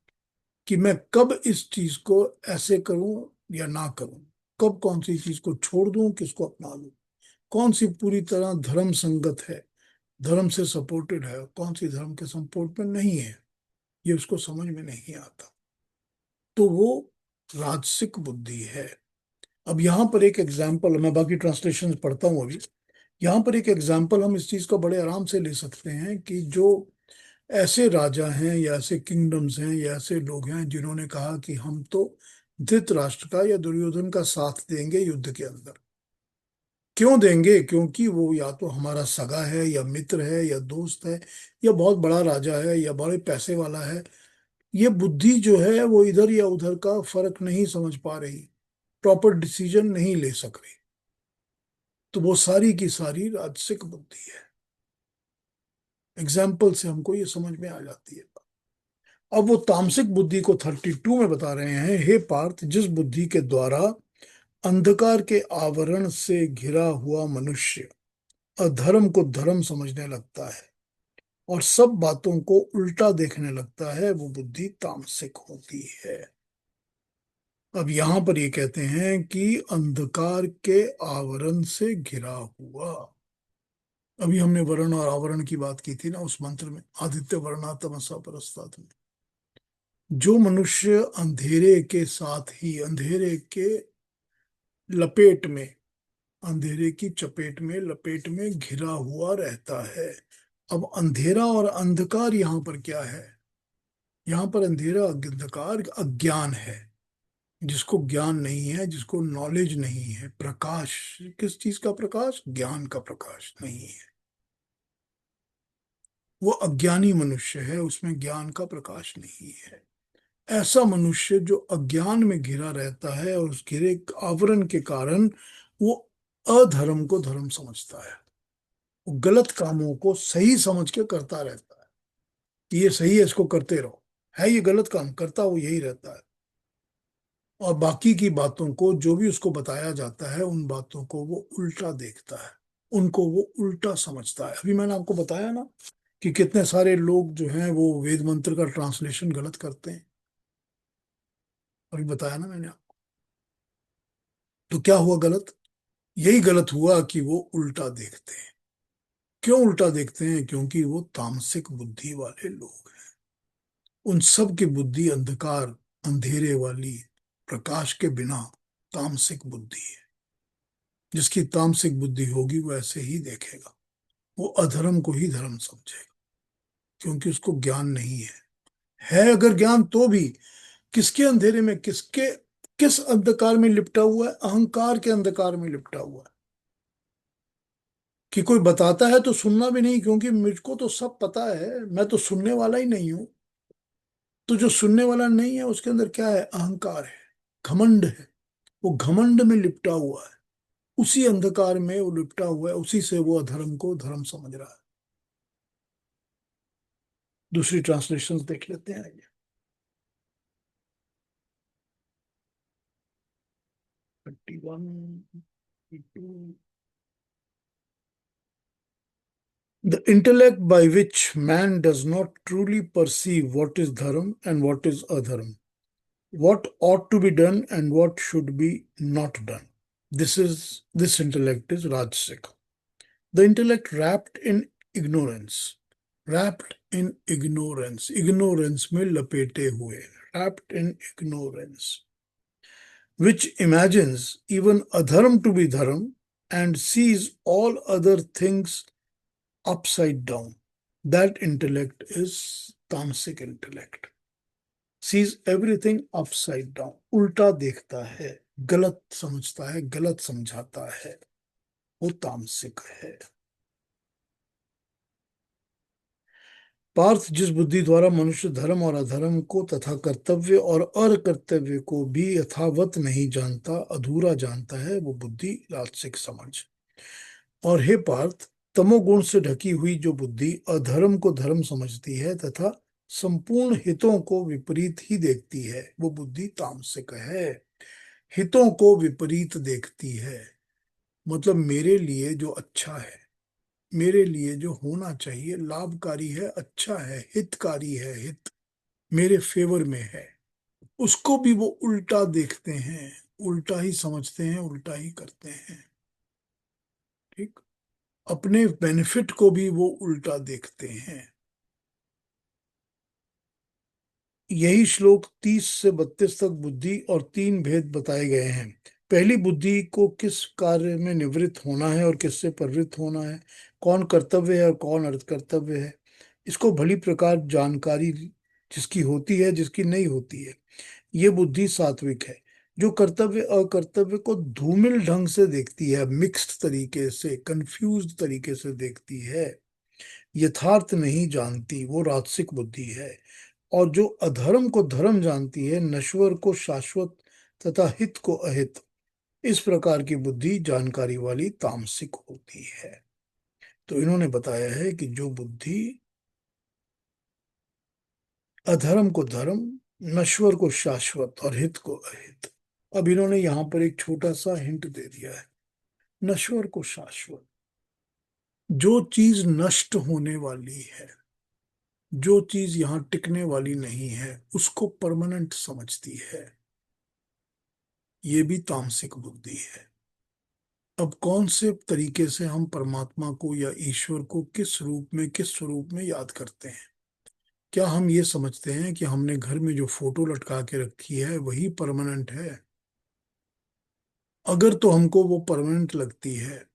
कि मैं कब इस चीज को ऐसे करूं या ना करूं, कब कौन सी चीज को छोड़ दूं, किसको अपना लूं, कौन सी पूरी तरह धर्म संगत है, धर्म से सपोर्टेड है, कौन सी धर्म के सपोर्ट में नहीं है, ये उसको समझ में नहीं आता। तो वो राजसिक बुद्धि है। अब यहाँ पर एक एग्जाम्पल, मैं बाकी ट्रांसलेशन पढ़ता हूँ अभी। यहाँ पर एक एग्जाम्पल हम इस चीज का बड़े आराम से ले सकते हैं कि जो ऐसे राजा हैं या ऐसे किंगडम्स हैं या ऐसे लोग हैं जिन्होंने कहा कि हम तो धृतराष्ट्र का या दुर्योधन का साथ देंगे युद्ध के अंदर, क्यों देंगे? क्योंकि वो या तो हमारा सगा है, या मित्र है, या दोस्त है, या बहुत बड़ा राजा है, या बड़े पैसे वाला है। ये बुद्धि जो है वो इधर या उधर का फर्क नहीं समझ पा रही, प्रॉपर डिसीजन नहीं ले सक रही, तो वो सारी की सारी राजसिक बुद्धि है। एग्जाम्पल से हमको ये समझ में आ जाती है। अब वो तामसिक बुद्धि को 32 में बता रहे हैं, हे पार्थ, जिस बुद्धि के द्वारा अंधकार के आवरण से घिरा हुआ मनुष्य अधर्म को धर्म समझने लगता है और सब बातों को उल्टा देखने लगता है, वो बुद्धि तामसिक होती है। अब यहां पर ये कहते हैं कि अंधकार के आवरण से घिरा हुआ। अभी हमने वर्ण और आवरण की बात की थी ना उस मंत्र में, आदित्य वर्णा तमसा परस्तात् में। जो मनुष्य अंधेरे के साथ ही, अंधेरे के लपेट में, अंधेरे की चपेट में, लपेट में घिरा हुआ रहता है। अब अंधेरा और अंधकार यहां पर क्या है? यहां पर अंधेरा, अंधकार अज्ञान है। जिसको ज्ञान नहीं है, जिसको नॉलेज नहीं है, प्रकाश, किस चीज का प्रकाश? ज्ञान का प्रकाश नहीं है, वो अज्ञानी मनुष्य है, उसमें ज्ञान का प्रकाश नहीं है। ऐसा मनुष्य जो अज्ञान में घिरा रहता है और उस घिरे आवरण के कारण वो अधर्म को धर्म समझता है, वो गलत कामों को सही समझ के करता रहता है कि ये सही है, इसको करते रहो। है ये गलत काम, करता वो यही रहता है। और बाकी की बातों को, जो भी उसको बताया जाता है, उन बातों को वो उल्टा देखता है, उनको वो उल्टा समझता है। अभी मैंने आपको बताया ना कि कितने सारे लोग जो हैं वो वेद मंत्र का ट्रांसलेशन गलत करते हैं। अभी बताया ना मैंने आपको। तो क्या हुआ गलत? यही गलत हुआ कि वो उल्टा देखते हैं। क्यों उल्टा देखते हैं? क्योंकि वो तामसिक बुद्धि वाले लोग हैं। उन सब की बुद्धि अंधकार, अंधेरे वाली, प्रकाश के बिना तामसिक बुद्धि है। जिसकी तामसिक बुद्धि होगी वो ऐसे ही देखेगा, वो अधर्म को ही धर्म समझेगा, क्योंकि उसको ज्ञान नहीं है अगर ज्ञान तो भी किसके अंधेरे में, किस अंधकार में लिपटा हुआ है? अहंकार के अंधकार में लिपटा हुआ है। कि कोई बताता है तो सुनना भी नहीं, क्योंकि मुझको तो सब पता है, मैं तो सुनने वाला ही नहीं हूं। तो जो सुनने वाला नहीं है उसके अंदर क्या है? अहंकार है, घमंड है। वो घमंड में लिपटा हुआ है, उसी अंधकार में वो लिपटा हुआ है, उसी से वो अधर्म को धर्म समझ रहा है। दूसरी ट्रांसलेशन देख लेते हैं। 31, 32। The intellect by which man does not truly perceive what is dharma and what is adharma, what ought to be done and what should be not done. This intellect is Rajasic. The intellect wrapped in ignorance में लपेटे हुए, wrapped in ignorance, which imagines even adharm to be dharm and sees all other things upside down. That intellect is तामसिक intellect. Sees everything upside down. उल्टा देखता है, गलत समझता है, गलत समझाता है, वो तामसिक है। पार्थ, जिस बुद्धि द्वारा मनुष्य धर्म और अधर्म को तथा कर्तव्य और अकर्तव्य को भी यथावत नहीं जानता, अधूरा जानता है, वो बुद्धि राजसिक समझ। और हे पार्थ, तमोगुण से ढकी हुई जो बुद्धि अधर्म को धर्म समझती है तथा संपूर्ण हितों को विपरीत ही देखती है, वो बुद्धि तामसिक है। हितों को विपरीत देखती है, मतलब मेरे लिए जो अच्छा है, मेरे लिए जो होना चाहिए, लाभकारी है, अच्छा है, हितकारी है, हित मेरे फेवर में है, उसको भी वो उल्टा देखते हैं, उल्टा ही समझते हैं, उल्टा ही करते हैं। ठीक। अपने बेनिफिट को भी वो उल्टा देखते हैं। यही श्लोक 30 से 32 तक बुद्धि और तीन भेद बताए गए हैं। पहली, बुद्धि को किस कार्य में निवृत्त होना है और किससे प्रवृत्त होना है, कौन कर्तव्य है और कौन अर्थ कर्तव्य है, इसको भली प्रकार जानकारी जिसकी होती है, जिसकी नहीं होती है, ये बुद्धि सात्विक है। जो कर्तव्य अकर्तव्य को धूमिल ढंग से देखती है, मिक्स्ड तरीके से, कंफ्यूज्ड तरीके से देखती है, यथार्थ नहीं जानती, वो राजसिक बुद्धि है। और जो अधर्म को धर्म जानती है, नश्वर को शाश्वत तथा हित को अहित, इस प्रकार की बुद्धि जानकारी वाली तामसिक होती है। तो इन्होंने बताया है कि जो बुद्धि अधर्म को धर्म, नश्वर को शाश्वत और हित को अहित। अब इन्होंने यहां पर एक छोटा सा हिंट दे दिया है। नश्वर को शाश्वत, जो चीज नष्ट होने वाली है, जो चीज यहां टिकने वाली नहीं है, उसको परमानेंट समझती है। ये भी तामसिक बुद्धि है। अब कौन से तरीके से हम परमात्मा को या ईश्वर को किस रूप में, किस स्वरूप में याद करते हैं? क्या हम ये समझते हैं कि हमने घर में जो फोटो लटका के रखी है वही परमानेंट है? अगर तो हमको वो परमानेंट लगती है,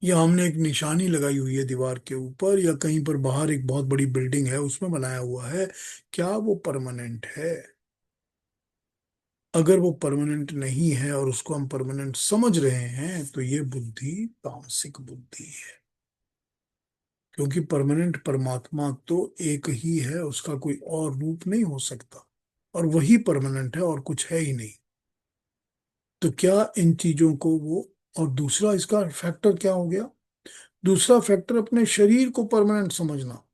या हमने एक निशानी लगाई हुई है दीवार के ऊपर, या कहीं पर बाहर एक बहुत बड़ी बिल्डिंग है उसमें बनाया हुआ है, क्या वो परमानेंट है? अगर वो परमानेंट नहीं है और उसको हम परमानेंट समझ रहे हैं, तो ये बुद्धि तामसिक बुद्धि है। क्योंकि परमानेंट परमात्मा तो एक ही है, उसका कोई और रूप नहीं हो सकता, और वही परमानेंट है और कुछ है ही नहीं। तो क्या इन चीजों को वो, और दूसरा इसका फैक्टर क्या हो गया? दूसरा फैक्टर अपने शरीर को परमानेंट समझना।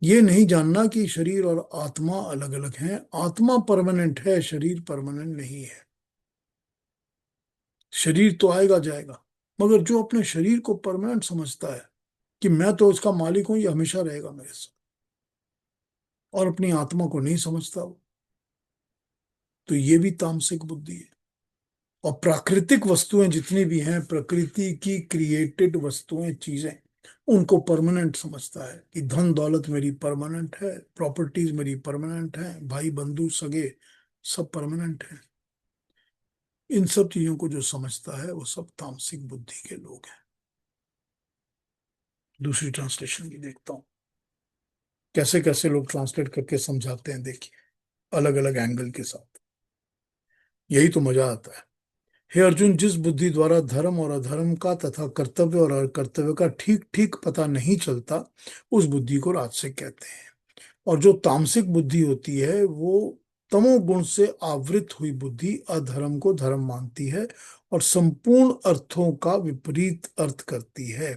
ये नहीं जानना कि शरीर और आत्मा अलग अलग हैं। आत्मा परमानेंट है, शरीर परमानेंट नहीं है। शरीर तो आएगा जाएगा, मगर जो अपने शरीर को परमानेंट समझता है कि मैं तो इसका मालिक हूं, ये हमेशा रहेगा मेरे साथ, और अपनी आत्मा को नहीं समझता वो, तो ये भी तामसिक बुद्धि है। और प्राकृतिक वस्तुएं जितनी भी हैं, प्रकृति की क्रिएटेड वस्तुएं, चीजें, उनको परमानेंट समझता है कि धन दौलत मेरी परमानेंट है, प्रॉपर्टीज मेरी परमानेंट है, भाई बंधु सगे सब परमानेंट है। इन सब चीजों को जो समझता है वो सब तामसिक बुद्धि के लोग हैं। दूसरी ट्रांसलेशन भी देखता हूँ कैसे कैसे लोग ट्रांसलेट करके समझाते हैं, देखिए, अलग अलग एंगल के साथ। यही तो मजा आता है। हे अर्जुन, जिस बुद्धि द्वारा धर्म और अधर्म का तथा कर्तव्य और अकर्तव्य का ठीक ठीक पता नहीं चलता, उस बुद्धि को राजसिक कहते हैं। और जो तामसिक बुद्धि होती है, वो तमोगुण से आवृत हुई बुद्धि अधर्म को धर्म मानती है और संपूर्ण अर्थों का विपरीत अर्थ करती है,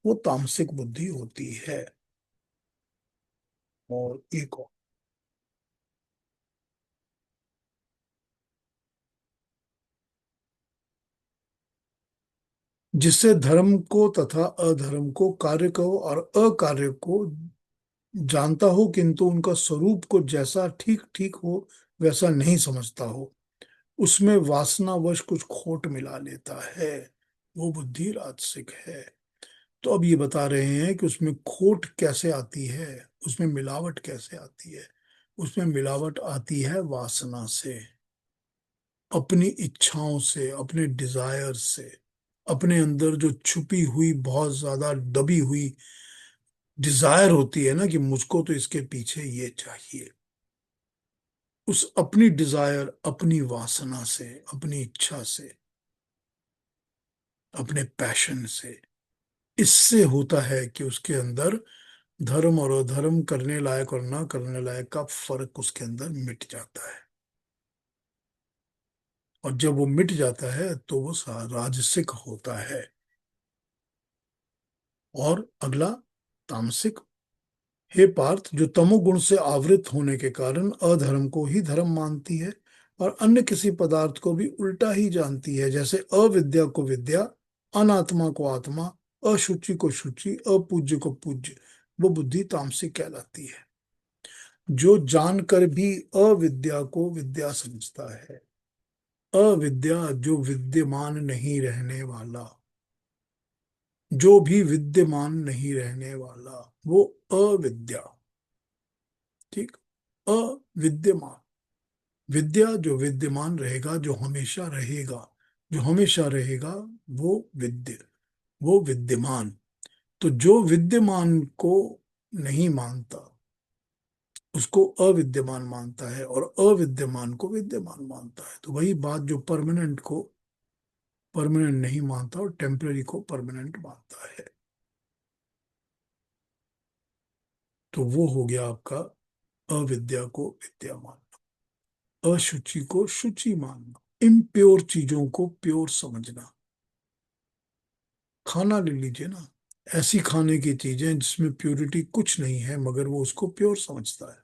वो तामसिक बुद्धि होती है। और एक और, जिससे धर्म को तथा अधर्म को, कार्य को और अकार्य को जानता हो, किंतु उनका स्वरूप को जैसा ठीक ठीक हो वैसा नहीं समझता हो, उसमें वासनावश कुछ खोट मिला लेता है, वो बुद्धि राजसिक है। तो अब ये बता रहे हैं कि उसमें खोट कैसे आती है, उसमें मिलावट कैसे आती है। उसमें मिलावट आती है वासना से, अपनी इच्छाओं से, अपने डिजायर से, अपने अंदर जो छुपी हुई बहुत ज्यादा दबी हुई डिजायर होती है ना, कि मुझको तो इसके पीछे ये चाहिए। उस अपनी डिजायर, अपनी वासना से, अपनी इच्छा से, अपने पैशन से, इससे होता है कि उसके अंदर धर्म और अधर्म, करने लायक और ना करने लायक का फर्क उसके अंदर मिट जाता है। और जब वो मिट जाता है तो वो राजसिक होता है। और अगला, तामसिक। हे पार्थ, जो तमोगुण से आवृत होने के कारण अधर्म को ही धर्म मानती है और अन्य किसी पदार्थ को भी उल्टा ही जानती है, जैसे अविद्या को विद्या, अनात्मा को आत्मा, अशुचि को शुचि, अपूज्य को पूज्य, वो बुद्धि तामसिक कहलाती है। जो जानकर भी अविद्या को विद्या समझता है, अविद्या जो विद्यमान नहीं रहने वाला, जो भी विद्यमान नहीं रहने वाला, वो अविद्या। ठीक, अविद्यमान। विद्या जो विद्यमान रहेगा, जो हमेशा रहेगा, जो हमेशा रहेगा, वो विद्य, वो विद्यमान। तो जो विद्यमान को नहीं मानता, उसको अविद्यमान मानता है और अविद्यमान को विद्यमान मानता है। तो वही बात, जो परमानेंट को परमानेंट नहीं मानता और टेम्पररी को परमानेंट मानता है। तो वो हो गया आपका अविद्या को विद्या मानना, अशुचि को शुचि मानना, इम्प्योर चीजों को प्योर समझना। खाना ले लीजिए ना, ऐसी खाने की चीजें जिसमें प्योरिटी कुछ नहीं है मगर वो उसको प्योर समझता है।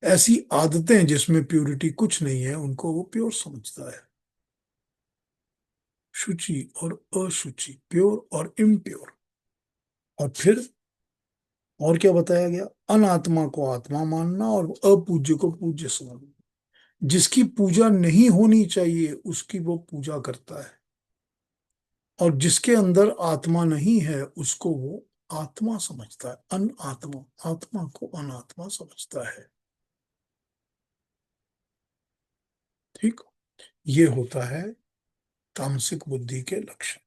ऐसी आदतें जिसमें प्योरिटी कुछ नहीं है उनको वो प्योर समझता है। शुचि और अशुचि, प्योर और इम्प्योर। और फिर और क्या बताया गया? अनात्मा को आत्मा मानना और अपूज्य को पूज्य समझना। जिसकी पूजा नहीं होनी चाहिए उसकी वो पूजा करता है, और जिसके अंदर आत्मा नहीं है उसको वो आत्मा समझता है। अनात्मा, आत्मा को अनात्मा समझता है। ठीक। ये होता है तामसिक बुद्धि के लक्षण।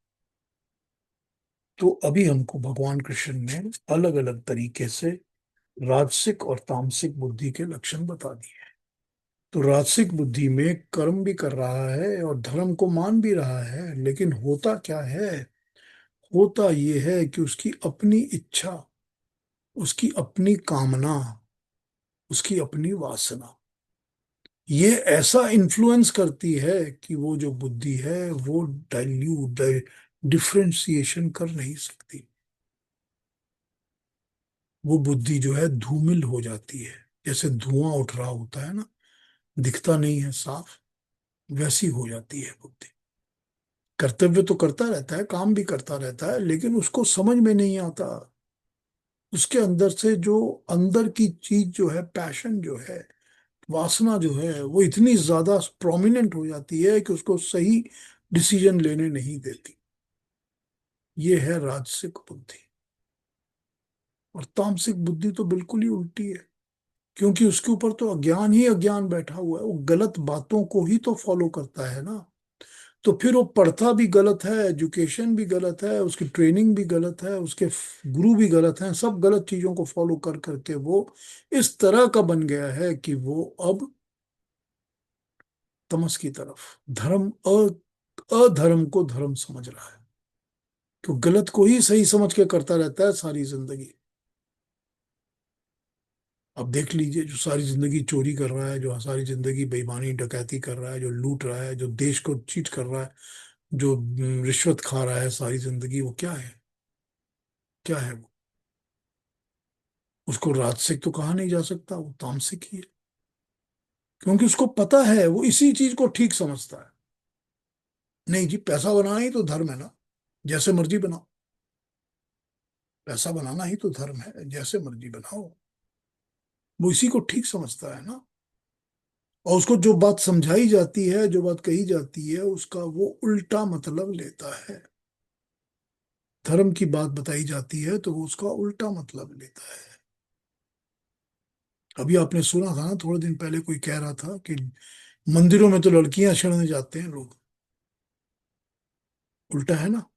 तो अभी हमको भगवान कृष्ण ने अलग अलग तरीके से राजसिक और तामसिक बुद्धि के लक्षण बता दिए। तो राजसिक बुद्धि में कर्म भी कर रहा है और धर्म को मान भी रहा है, लेकिन होता क्या है? होता ये है कि उसकी अपनी इच्छा, उसकी अपनी कामना, उसकी अपनी वासना, ये ऐसा इन्फ्लुएंस करती है कि वो जो बुद्धि है वो डाइल्यूट, डिफ्रेंसिएशन कर नहीं सकती। वो बुद्धि जो है धूमिल हो जाती है। जैसे धुआं उठ रहा होता है ना, दिखता नहीं है साफ, वैसी हो जाती है बुद्धि। कर्तव्य तो करता रहता है, काम भी करता रहता है, लेकिन उसको समझ में नहीं आता। उसके अंदर से जो अंदर की चीज जो है, पैशन जो है, वासना जो है, वो इतनी ज्यादा प्रोमिनेंट हो जाती है कि उसको सही डिसीजन लेने नहीं देती। ये है राजसिक बुद्धि। और तामसिक बुद्धि तो बिल्कुल ही उल्टी है, क्योंकि उसके ऊपर तो अज्ञान ही अज्ञान बैठा हुआ है। वो गलत बातों को ही तो फॉलो करता है ना। तो फिर वो पढ़ता भी गलत है, एजुकेशन भी गलत है, उसकी ट्रेनिंग भी गलत है, उसके गुरु भी गलत हैं, सब गलत चीजों को फॉलो कर करके वो इस तरह का बन गया है कि वो अब तमस की तरफ, धर्म अधर्म को धर्म समझ रहा है। तो गलत को ही सही समझ के करता रहता है सारी जिंदगी। अब देख लीजिए, जो सारी जिंदगी चोरी कर रहा है, जो सारी जिंदगी बेईमानी डकैती कर रहा है, जो लूट रहा है, जो देश को चीट कर रहा है, जो रिश्वत खा रहा है सारी जिंदगी, वो क्या है? क्या है वो? उसको राजसिक तो कहा नहीं जा सकता, वो तामसिक ही है। क्योंकि उसको पता है, वो इसी चीज को ठीक समझता है। नहीं जी, पैसा बनाना ही तो धर्म है ना, जैसे मर्जी बनाओ। पैसा बनाना ही तो धर्म है, जैसे मर्जी बनाओ। वो इसी को ठीक समझता है ना। और उसको जो बात समझाई जाती है, जो बात कही जाती है, उसका वो उल्टा मतलब लेता है। धर्म की बात बताई जाती है तो वो उसका उल्टा मतलब लेता है। अभी आपने सुना था ना, थोड़े दिन पहले कोई कह रहा था कि मंदिरों में तो लड़कियां छेड़ने जाते हैं लोग। उल्टा है ना।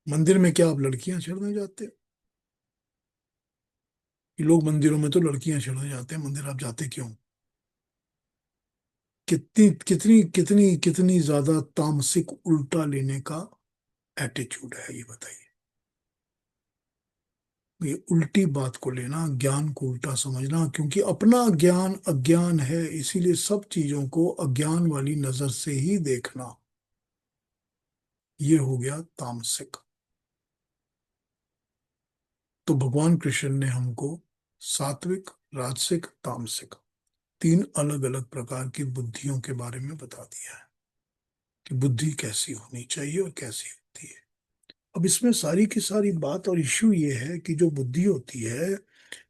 मंदिर में क्या आप लड़कियां छेड़ने जाते हैं? कि लोग मंदिरों में तो लड़कियां छेड़ने जाते हैं, मंदिर आप जाते क्यों? कितनी कितनी कितनी कितनी ज्यादा तामसिक उल्टा लेने का एटीट्यूड है, ये बताइए। ये उल्टी बात को लेना, ज्ञान को उल्टा समझना, क्योंकि अपना ज्ञान अज्ञान है, इसीलिए सब चीजों को अज्ञान वाली नजर से ही देखना, ये हो गया तामसिक। तो भगवान कृष्ण ने हमको सात्विक, राजसिक, तामसिक, तीन अलग अलग प्रकार की बुद्धियों के बारे में बता दिया है कि बुद्धि कैसी होनी चाहिए और कैसी होती है। अब इसमें सारी की सारी बात और इश्यू ये है कि जो बुद्धि होती है,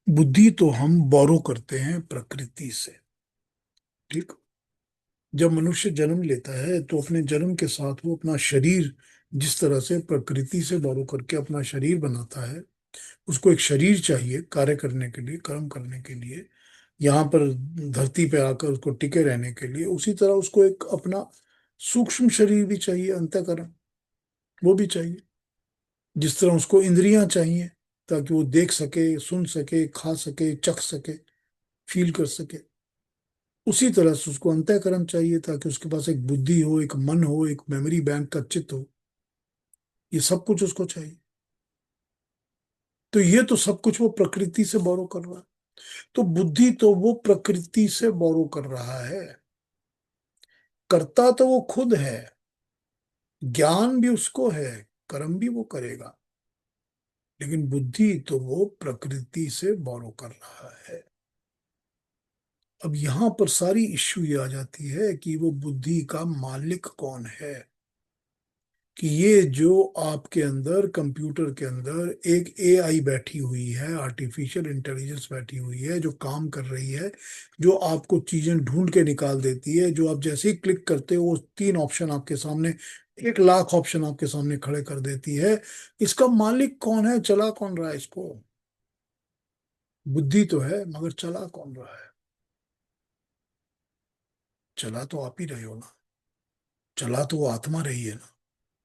बुद्धि तो हम बोरो करते हैं प्रकृति से। ठीक। जब मनुष्य जन्म लेता है तो अपने जन्म के साथ वो अपना शरीर, जिस तरह से प्रकृति से बोरो करके अपना शरीर बनाता है, उसको एक शरीर चाहिए कार्य करने के लिए, कर्म करने के लिए, यहाँ पर धरती पे आकर उसको टिके रहने के लिए, उसी तरह उसको एक अपना सूक्ष्म शरीर भी चाहिए, अंतःकरण, वो भी चाहिए। जिस तरह उसको इंद्रियां चाहिए, ताकि वो देख सके, सुन सके, खा सके, चख सके, फील कर सके। उसी तरह से उसको अंतःकरण चाहिए, ताकि उसके पास एक बुद्धि हो, एक मन हो, एक मेमोरी बैंक का चित्त हो। ये सब कुछ उसको चाहिए। तो ये तो सब कुछ वो प्रकृति से बोरो कर रहा है। तो बुद्धि तो वो प्रकृति से बोरो कर रहा है। करता तो वो खुद है, ज्ञान भी उसको है, कर्म भी वो करेगा, लेकिन बुद्धि तो वो प्रकृति से बोरो कर रहा है। अब यहां पर सारी इश्यू ये आ जाती है कि वो बुद्धि का मालिक कौन है। कि ये जो आपके अंदर, कंप्यूटर के अंदर एक एआई बैठी हुई है, आर्टिफिशियल इंटेलिजेंस बैठी हुई है, जो काम कर रही है, जो आपको चीजें ढूंढ के निकाल देती है, जो आप जैसे ही क्लिक करते हो वो 3 ऑप्शन आपके सामने, 1 लाख ऑप्शन आपके सामने खड़े कर देती है। इसका मालिक कौन है, चला कौन रहा है इसको? बुद्धि तो है, मगर चला कौन रहा है? चला तो आप ही रहे हो ना। चला तो वो आत्मा रही है ना।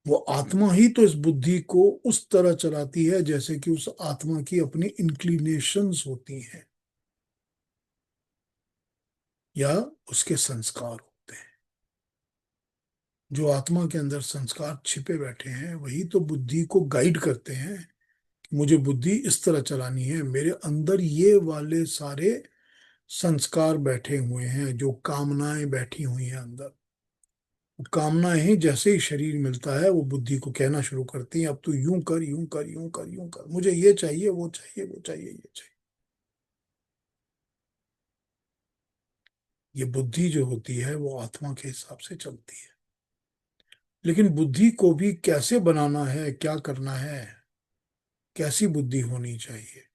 वो आत्मा ही तो इस बुद्धि को उस तरह चलाती है जैसे कि उस आत्मा की अपनी इंक्लिनेशंस होती हैं, या उसके संस्कार होते हैं। जो आत्मा के अंदर संस्कार छिपे बैठे हैं, वही तो बुद्धि को गाइड करते हैं। मुझे बुद्धि इस तरह चलानी है, मेरे अंदर ये वाले सारे संस्कार बैठे हुए हैं, जो कामनाएं बैठी हुई हैं अंदर। कामनाएं ही जैसे ही शरीर मिलता है, वो बुद्धि को कहना शुरू करती हैं, अब तू यूं कर, यूं कर, यूं कर, यूं कर, मुझे ये चाहिए, वो चाहिए, वो चाहिए, ये चाहिए। ये बुद्धि जो होती है वो आत्मा के हिसाब से चलती है। लेकिन बुद्धि को भी कैसे बनाना है, क्या करना है, कैसी बुद्धि होनी चाहिए,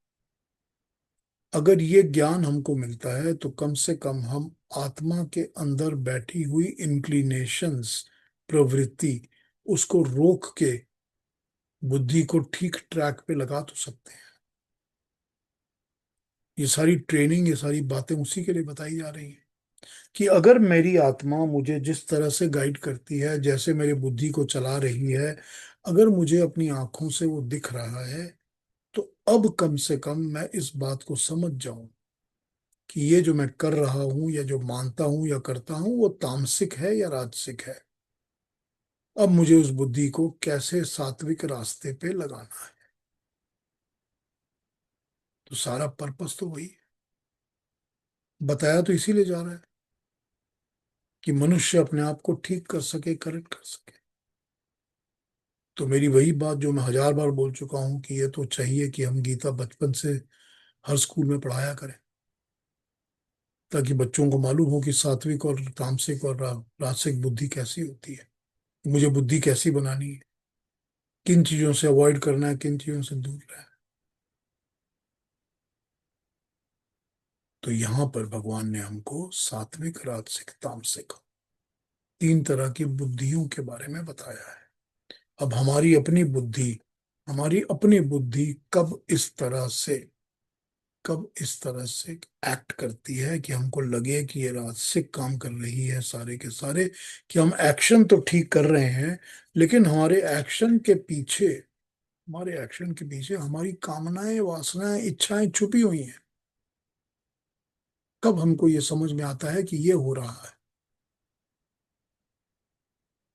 अगर ये ज्ञान हमको मिलता है तो कम से कम हम आत्मा के अंदर बैठी हुई इंक्लिनेशंस, प्रवृत्ति, उसको रोक के बुद्धि को ठीक ट्रैक पे लगा तो सकते हैं। ये सारी ट्रेनिंग, ये सारी बातें उसी के लिए बताई जा रही हैं। कि अगर मेरी आत्मा मुझे जिस तरह से गाइड करती है, जैसे मेरी बुद्धि को चला रही है, अगर मुझे अपनी आंखों से वो दिख रहा है, तो अब कम से कम मैं इस बात को समझ जाऊं कि ये जो मैं कर रहा हूं, या जो मानता हूं या करता हूं, वो तामसिक है या राजसिक है। अब मुझे उस बुद्धि को कैसे सात्विक रास्ते पे लगाना है। तो सारा पर्पस तो वही है। बताया तो इसीलिए जा रहा है कि मनुष्य अपने आप को ठीक कर सके, करेक्ट कर सके। तो मेरी वही बात जो मैं 1000 बार बोल चुका हूं, कि ये तो चाहिए कि हम गीता बचपन से हर स्कूल में पढ़ाया करें, ताकि बच्चों को मालूम हो कि सात्विक और तामसिक और राजसिक बुद्धि कैसी होती है, मुझे बुद्धि कैसी बनानी है, किन चीजों से अवॉइड करना है, किन चीजों से दूर रहना है। तो यहाँ पर भगवान ने हमको सात्विक, राजसिक, तामसिक 3 तरह की बुद्धियों के बारे में बताया है। अब हमारी अपनी बुद्धि कब इस तरह से एक्ट करती है कि हमको लगे कि ये राजसिक काम कर रही है सारे के सारे, कि हम एक्शन तो ठीक कर रहे हैं, लेकिन हमारे एक्शन के पीछे हमारी कामनाएं, वासनाएं, इच्छाएं छुपी हुई हैं। कब हमको ये समझ में आता है कि ये हो रहा है,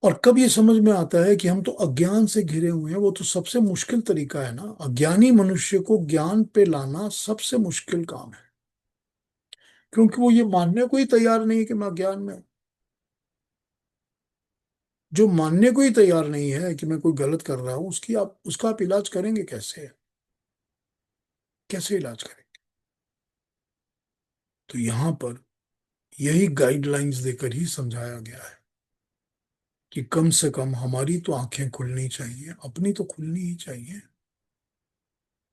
और कब ये समझ में आता है कि हम तो अज्ञान से घिरे हुए हैं। वो तो सबसे मुश्किल तरीका है ना, अज्ञानी मनुष्य को ज्ञान पे लाना सबसे मुश्किल काम है, क्योंकि वो ये मानने को ही तैयार नहीं है कि मैं अज्ञान में हूं। जो मानने को ही तैयार नहीं है कि मैं कोई गलत कर रहा हूं, उसका आप इलाज करेंगे कैसे? कैसे इलाज करेंगे? तो यहां पर यही गाइडलाइंस देकर ही समझाया गया है कि कम से कम हमारी तो आंखें खुलनी चाहिए, अपनी तो खुलनी ही चाहिए,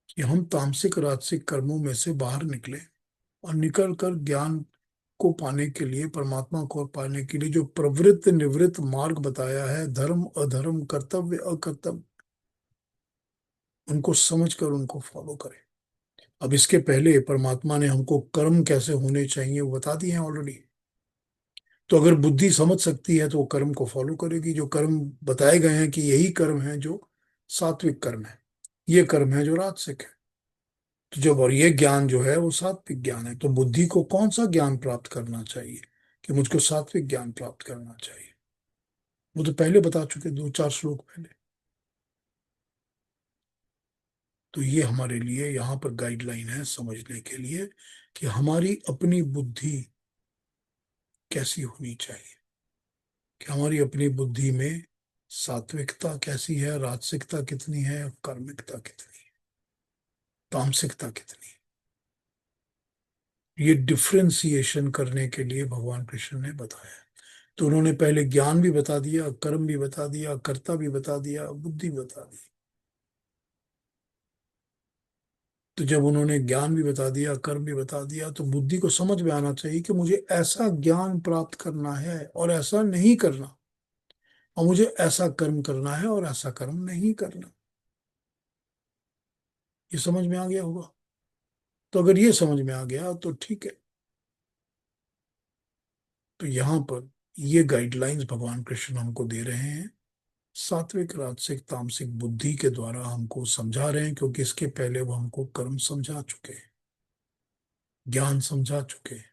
कि हम तामसिक राजसिक कर्मों में से बाहर निकले, और निकल कर ज्ञान को पाने के लिए, परमात्मा को पाने के लिए जो प्रवृत्त निवृत्त मार्ग बताया है, धर्म अधर्म, कर्तव्य अकर्तव्य, उनको समझकर उनको फॉलो करें। अब इसके पहले परमात्मा ने हमको कर्म कैसे होने चाहिए वो बता दिए हैं ऑलरेडी। तो अगर बुद्धि समझ सकती है तो वो कर्म को फॉलो करेगी। जो कर्म बताए गए हैं कि यही कर्म है जो सात्विक कर्म है, ये कर्म है जो राजसिक है। तो जब, और ये ज्ञान जो है वो सात्विक ज्ञान है, तो बुद्धि को कौन सा ज्ञान प्राप्त करना चाहिए कि मुझको सात्विक ज्ञान प्राप्त करना चाहिए? वो तो पहले बता चुके, 2-4 श्लोक पहले। तो ये हमारे लिए यहाँ पर गाइडलाइन है समझने के लिए कि हमारी अपनी बुद्धि कैसी होनी चाहिए, कि हमारी अपनी बुद्धि में सात्विकता कैसी है, राजसिकता कितनी है, कार्मिकता कितनी है, तामसिकता कितनी है। ये डिफ्रेंसिएशन करने के लिए भगवान कृष्ण ने बताया। तो उन्होंने पहले ज्ञान भी बता दिया, कर्म भी बता दिया, कर्ता भी बता दिया, बुद्धि बता दी। तो जब उन्होंने ज्ञान भी बता दिया, कर्म भी बता दिया, तो बुद्धि को समझ में आना चाहिए कि मुझे ऐसा ज्ञान प्राप्त करना है और ऐसा नहीं करना, और मुझे ऐसा कर्म करना है और ऐसा कर्म नहीं करना। ये समझ में आ गया होगा। तो अगर ये समझ में आ गया तो ठीक है। तो यहाँ पर ये गाइडलाइंस भगवान कृष्ण हमको दे रहे हैं, सात्विक राजसिक तामसिक बुद्धि के द्वारा हमको समझा रहे हैं, क्योंकि इसके पहले वो हमको कर्म समझा चुके हैं, ज्ञान समझा चुके हैं,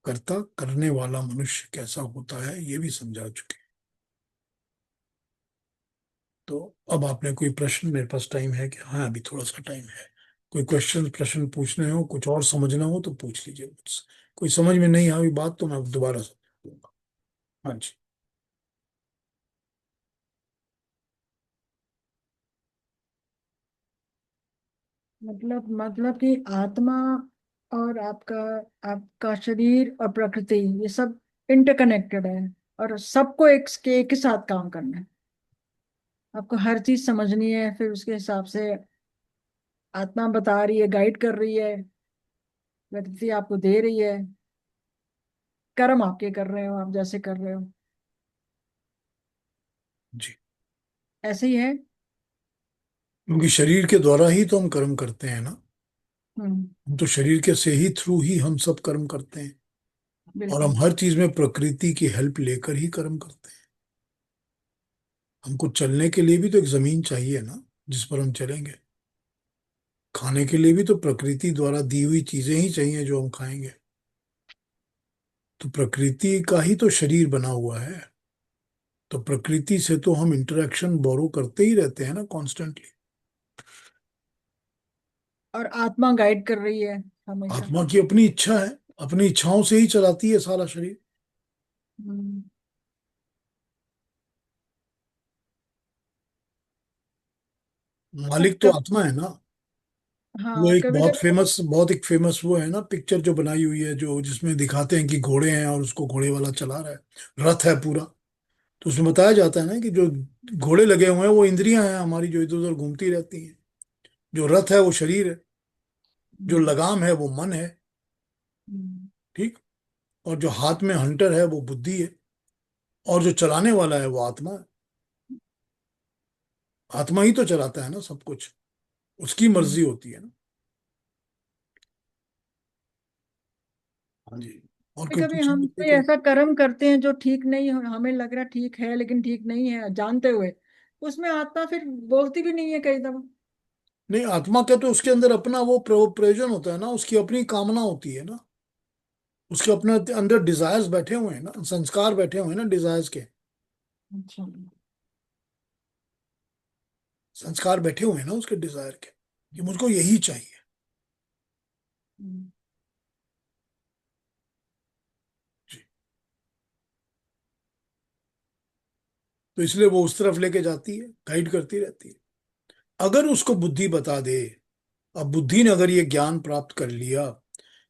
कर्ता करने वाला मनुष्य कैसा होता है ये भी समझा चुके हैं। तो अब आपने कोई प्रश्न, मेरे पास टाइम है क्या? हाँ, अभी थोड़ा सा टाइम है। कोई क्वेश्चन प्रश्न पूछने हो, कुछ और समझना हो तो पूछ लीजिए मुझसे। कोई समझ में नहीं आई बात तो मैं दोबारा समझाऊंगा। हाँ जी। मतलब कि आत्मा और आपका शरीर और प्रकृति, ये सब इंटरकनेक्टेड है, और सबको एक ही साथ काम करना है। आपको हर चीज समझनी है, फिर उसके हिसाब से आत्मा बता रही है, गाइड कर रही है, प्रकृति आपको दे रही है, कर्म आपके कर रहे हो, आप जैसे कर रहे हो जी, ऐसे ही है। क्योंकि शरीर के द्वारा ही तो हम कर्म करते हैं ना। हम्म। हम तो शरीर के से ही थ्रू ही हम सब कर्म करते हैं। और हम बिल्कुल। हर चीज में प्रकृति की हेल्प लेकर ही कर्म करते हैं। हमको चलने के लिए भी तो एक जमीन चाहिए ना, जिस पर हम चलेंगे। खाने के लिए भी तो प्रकृति द्वारा दी हुई चीजें ही चाहिए जो हम खाएंगे। तो प्रकृति का ही तो शरीर बना हुआ है। तो प्रकृति से तो हम इंटरेक्शन बोरो करते ही रहते हैं ना, कॉन्स्टेंटली। और आत्मा गाइड कर रही है हमेशा। आत्मा की अपनी इच्छा है, अपनी इच्छाओं से ही चलाती है सारा शरीर। हम्म। बट मालिक तो कभी, आत्मा है ना। वो हाँ एक कभी बहुत कभी। फेमस, बहुत एक फेमस वो है ना पिक्चर जो बनाई हुई है, जो जिसमें दिखाते हैं कि घोड़े हैं और उसको घोड़े वाला चला रहा है, रथ है पूरा। तो उसमें बताया जाता है ना कि जो घोड़े लगे हुए हैं वो इंद्रियां हैं हमारी, जो इधर उधर घूमती रहती हैं। जो रथ है वो शरीर है। जो हम्म। लगाम है वो मन है। हम्म। ठीक। और जो हाथ में हंटर है वो बुद्धि है। और जो चलाने वाला है वो आत्मा है। आत्मा ही तो चलाता है ना सब कुछ। उसकी हम्म। मर्जी होती है ना। हाँ जी। और कभी कोई कभी पूछना हम है कोई कोई? ऐसा कर्म करते हैं जो ठीक नहीं हो, हमें लग रहा ठीक है लेकिन ठीक नहीं है जानते हुए, उसमें आत्मा फिर बोलती भी नहीं है कई दफा। नहीं, आत्मा का तो उसके अंदर अपना वो प्रयोजन होता है ना, उसकी अपनी कामना होती है ना। उसके अपने अंदर डिजायर्स बैठे हुए हैं ना, संस्कार बैठे हुए हैं ना डिजायर्स के। अच्छा। संस्कार बैठे हुए हैं ना उसके डिजायर के, कि मुझको यही चाहिए। हम्म। जी। तो इसलिए वो उस तरफ लेके जाती है, गाइड करती रहती है। अगर उसको बुद्धि बता दे, अब बुद्धि ने अगर ये ज्ञान प्राप्त कर लिया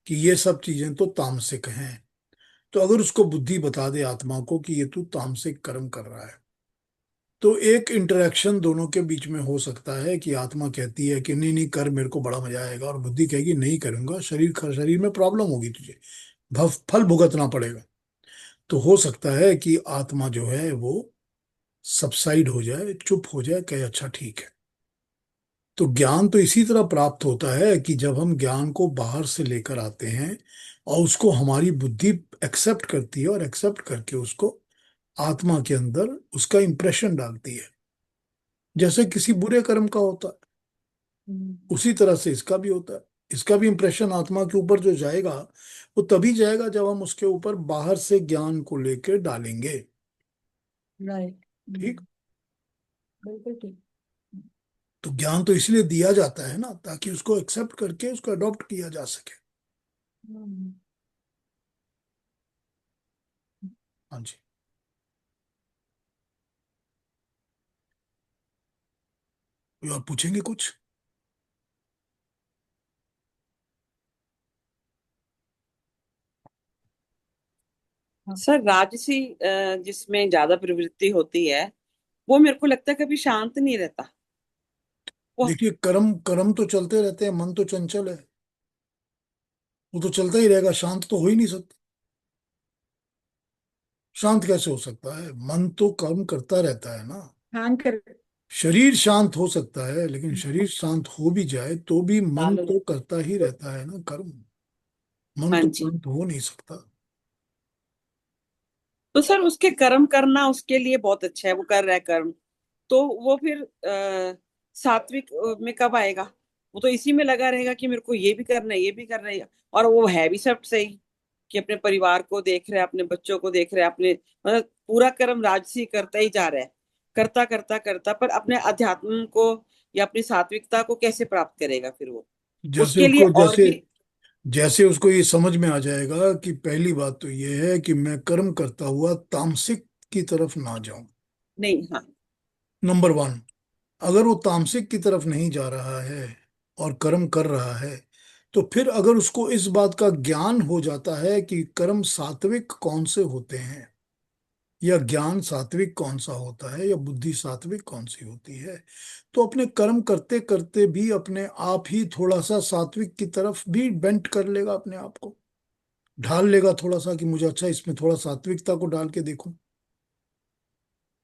कि ये सब चीजें तो तामसिक हैं, तो अगर उसको बुद्धि बता दे आत्मा को कि ये तू तामसिक कर्म कर रहा है, तो एक इंटरेक्शन दोनों के बीच में हो सकता है कि आत्मा कहती है कि नहीं नहीं कर, मेरे को बड़ा मजा आएगा, और बुद्धि कहेगी नहीं करूंगा, शरीर में प्रॉब्लम होगी तुझे, फल भुगतना पड़ेगा। तो हो सकता है कि आत्मा जो है वो सबसाइड हो जाए, चुप हो जाए, कहे अच्छा ठीक है। तो ज्ञान तो इसी तरह प्राप्त होता है कि जब हम ज्ञान को बाहर से लेकर आते हैं और उसको हमारी बुद्धि एक्सेप्ट करती है, और एक्सेप्ट करके उसको आत्मा के अंदर उसका इंप्रेशन डालती है, जैसे किसी बुरे कर्म का होता है। उसी तरह से इसका भी होता है। इसका भी इंप्रेशन आत्मा के ऊपर जो जाएगा वो तभी जाएगा जब हम उसके ऊपर बाहर से ज्ञान को लेकर डालेंगे। राइट। ठीक। बिल्कुल ठीक। तो ज्ञान तो इसलिए दिया जाता है ना, ताकि उसको एक्सेप्ट करके उसको अडॉप्ट किया जा सके। हम्म। हाँ जी। कोई और पूछेंगे कुछ? हाँ। सर राजसी जिसमें ज्यादा प्रवृत्ति होती है वो मेरे को लगता है कभी शांत नहीं रहता वो। देखिए, कर्म कर्म तो चलते रहते हैं, मन तो चंचल है, वो तो चलता ही रहेगा, शांत तो हो ही नहीं सकता। शांत कैसे हो सकता है? मन तो कर्म करता रहता है ना। हैंग कर। शरीर शांत हो सकता है, लेकिन शरीर शांत हो भी जाए तो भी मन चालू तो रहता करता ही रहता है ना कर्म। मन हाँ तो जी। शांत हो नहीं सकता। तो सर उसके कर्म करना उसके लिए बहुत अच्छा है, वो कर रहा है कर्म। तो वो फिर सात्विक में कब आएगा? वो तो इसी में लगा रहेगा कि मेरे को ये भी करना है ये भी करना है। और वो है भी सब सही कि अपने परिवार को देख रहा है, अपने बच्चों को देख रहा है, अपने मतलब पूरा कर्म राजसी करता ही जा रहा है। करता करता करता पर अपने अध्यात्म को या अपनी सात्विकता को कैसे प्राप्त करेगा फिर वो? जैसे उसके लिए उसको और जैसे भी। जैसे उसको ये समझ में आ जाएगा कि पहली बात तो ये है कि मैं कर्म करता हुआ तामसिक की तरफ ना जाऊं। नहीं, हाँ। Number one. अगर वो तामसिक की तरफ नहीं जा रहा है और कर्म कर रहा है, तो फिर अगर उसको इस बात का ज्ञान हो जाता है कि कर्म सात्विक कौन से होते हैं, या ज्ञान सात्विक कौन सा होता है, या बुद्धि सात्विक कौन सी होती है, तो अपने कर्म करते करते भी अपने आप ही थोड़ा सा सात्विक की तरफ भी बेंट कर लेगा, अपने आप को ढाल लेगा थोड़ा सा कि मुझे अच्छा इसमें थोड़ा सात्विकता को डाल के देखूं।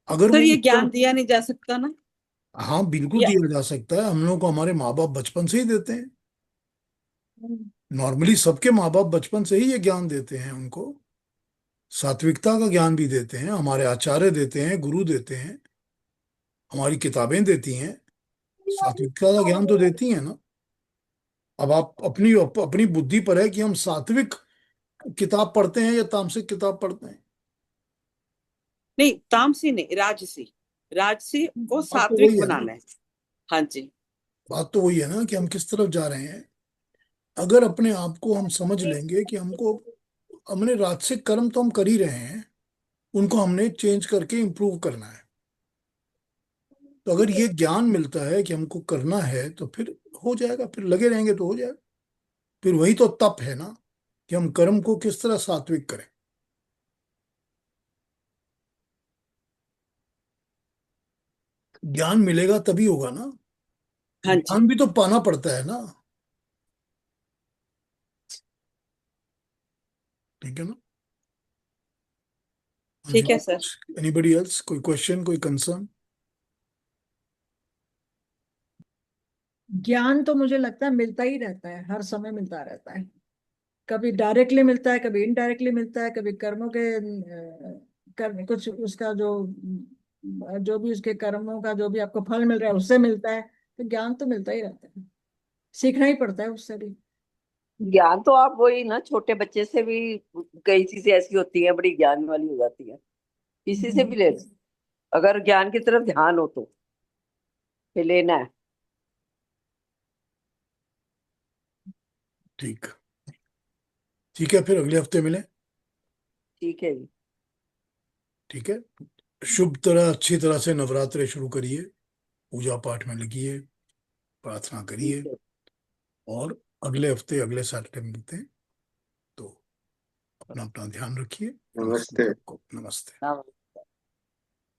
अगर सर वो ये उस ज्ञान तरफ। दिया नहीं जा सकता ना? हाँ, बिल्कुल या दिया जा सकता है। हम लोग को हमारे माँ बाप बचपन से ही देते हैं। हम्म। नॉर्मली सबके माँ बाप बचपन से ही ये ज्ञान देते हैं उनको। सात्विकता का ज्ञान भी देते हैं, हमारे आचार्य देते हैं, गुरु देते हैं, हमारी किताबें देती हैं। सात्विकता का ज्ञान तो देती हैं ना। अब आप अपनी बुद्धि पर है कि हम सात्विक किताब पढ़ते हैं या तामसिक किताब पढ़ते हैं। नहीं, तामसी नहीं, राजसी। राजसी को बात तो सात्विक वही है ना। बनाना है। हाँ जी। बात तो वही है ना कि हम किस तरफ जा रहे हैं। अगर अपने आप को हम समझ लेंगे कि हमको हमने राजसिक कर्म तो हम कर ही रहे हैं, उनको हमने चेंज करके इम्प्रूव करना है। तो अगर ये ज्ञान मिलता है कि हमको करना है तो फिर हो जाएगा, फिर लगे रहेंगे तो हो जाएगा। फिर वही तो तप है ना, कि हम कर्म को किस तरह सात्विक करें। ज्ञान मिलेगा तभी होगा ना। हाँ जी। ज्ञान भी तो पाना पड़ता है ना। ठीक है ना। हाँ जी, ठीक है और सर। कुछ? Anybody else? कोई क्वेश्चन, कोई कंसर्न? ज्ञान तो मुझे लगता है मिलता ही रहता है, हर समय मिलता रहता है। कभी डायरेक्टली मिलता है, कभी इनडायरेक्टली मिलता है, कभी कर्मों के कर्म कुछ उसका जो भी उसके कर्मों का जो भी आपको फल मिल रहा है उससे मिलता है। तो ज्ञान तो मिलता ही रहता है, सीखना ही पड़ता है उससे भी। ज्ञान तो आप वही ना, छोटे बच्चे से भी कई चीजें ऐसी होती हैं बड़ी ज्ञान वाली हो जाती है। किसी से भी ले लो, अगर ज्ञान की तरफ ध्यान हो तो फिर लेना है। ठीक। ठीक है, फिर अगले हफ्ते मिलें। ठीक है जी। ठीक है। शुभ तरह अच्छी तरह से नवरात्रे शुरू करिए, पूजा पाठ में लगिए, प्रार्थना ठीक करिए। है। और अगले हफ्ते अगले सैटरडे मिलते हैं। तो अपना अपना ध्यान रखिए। नमस्ते नमस्ते। सबको, नमस्ते। हाँ।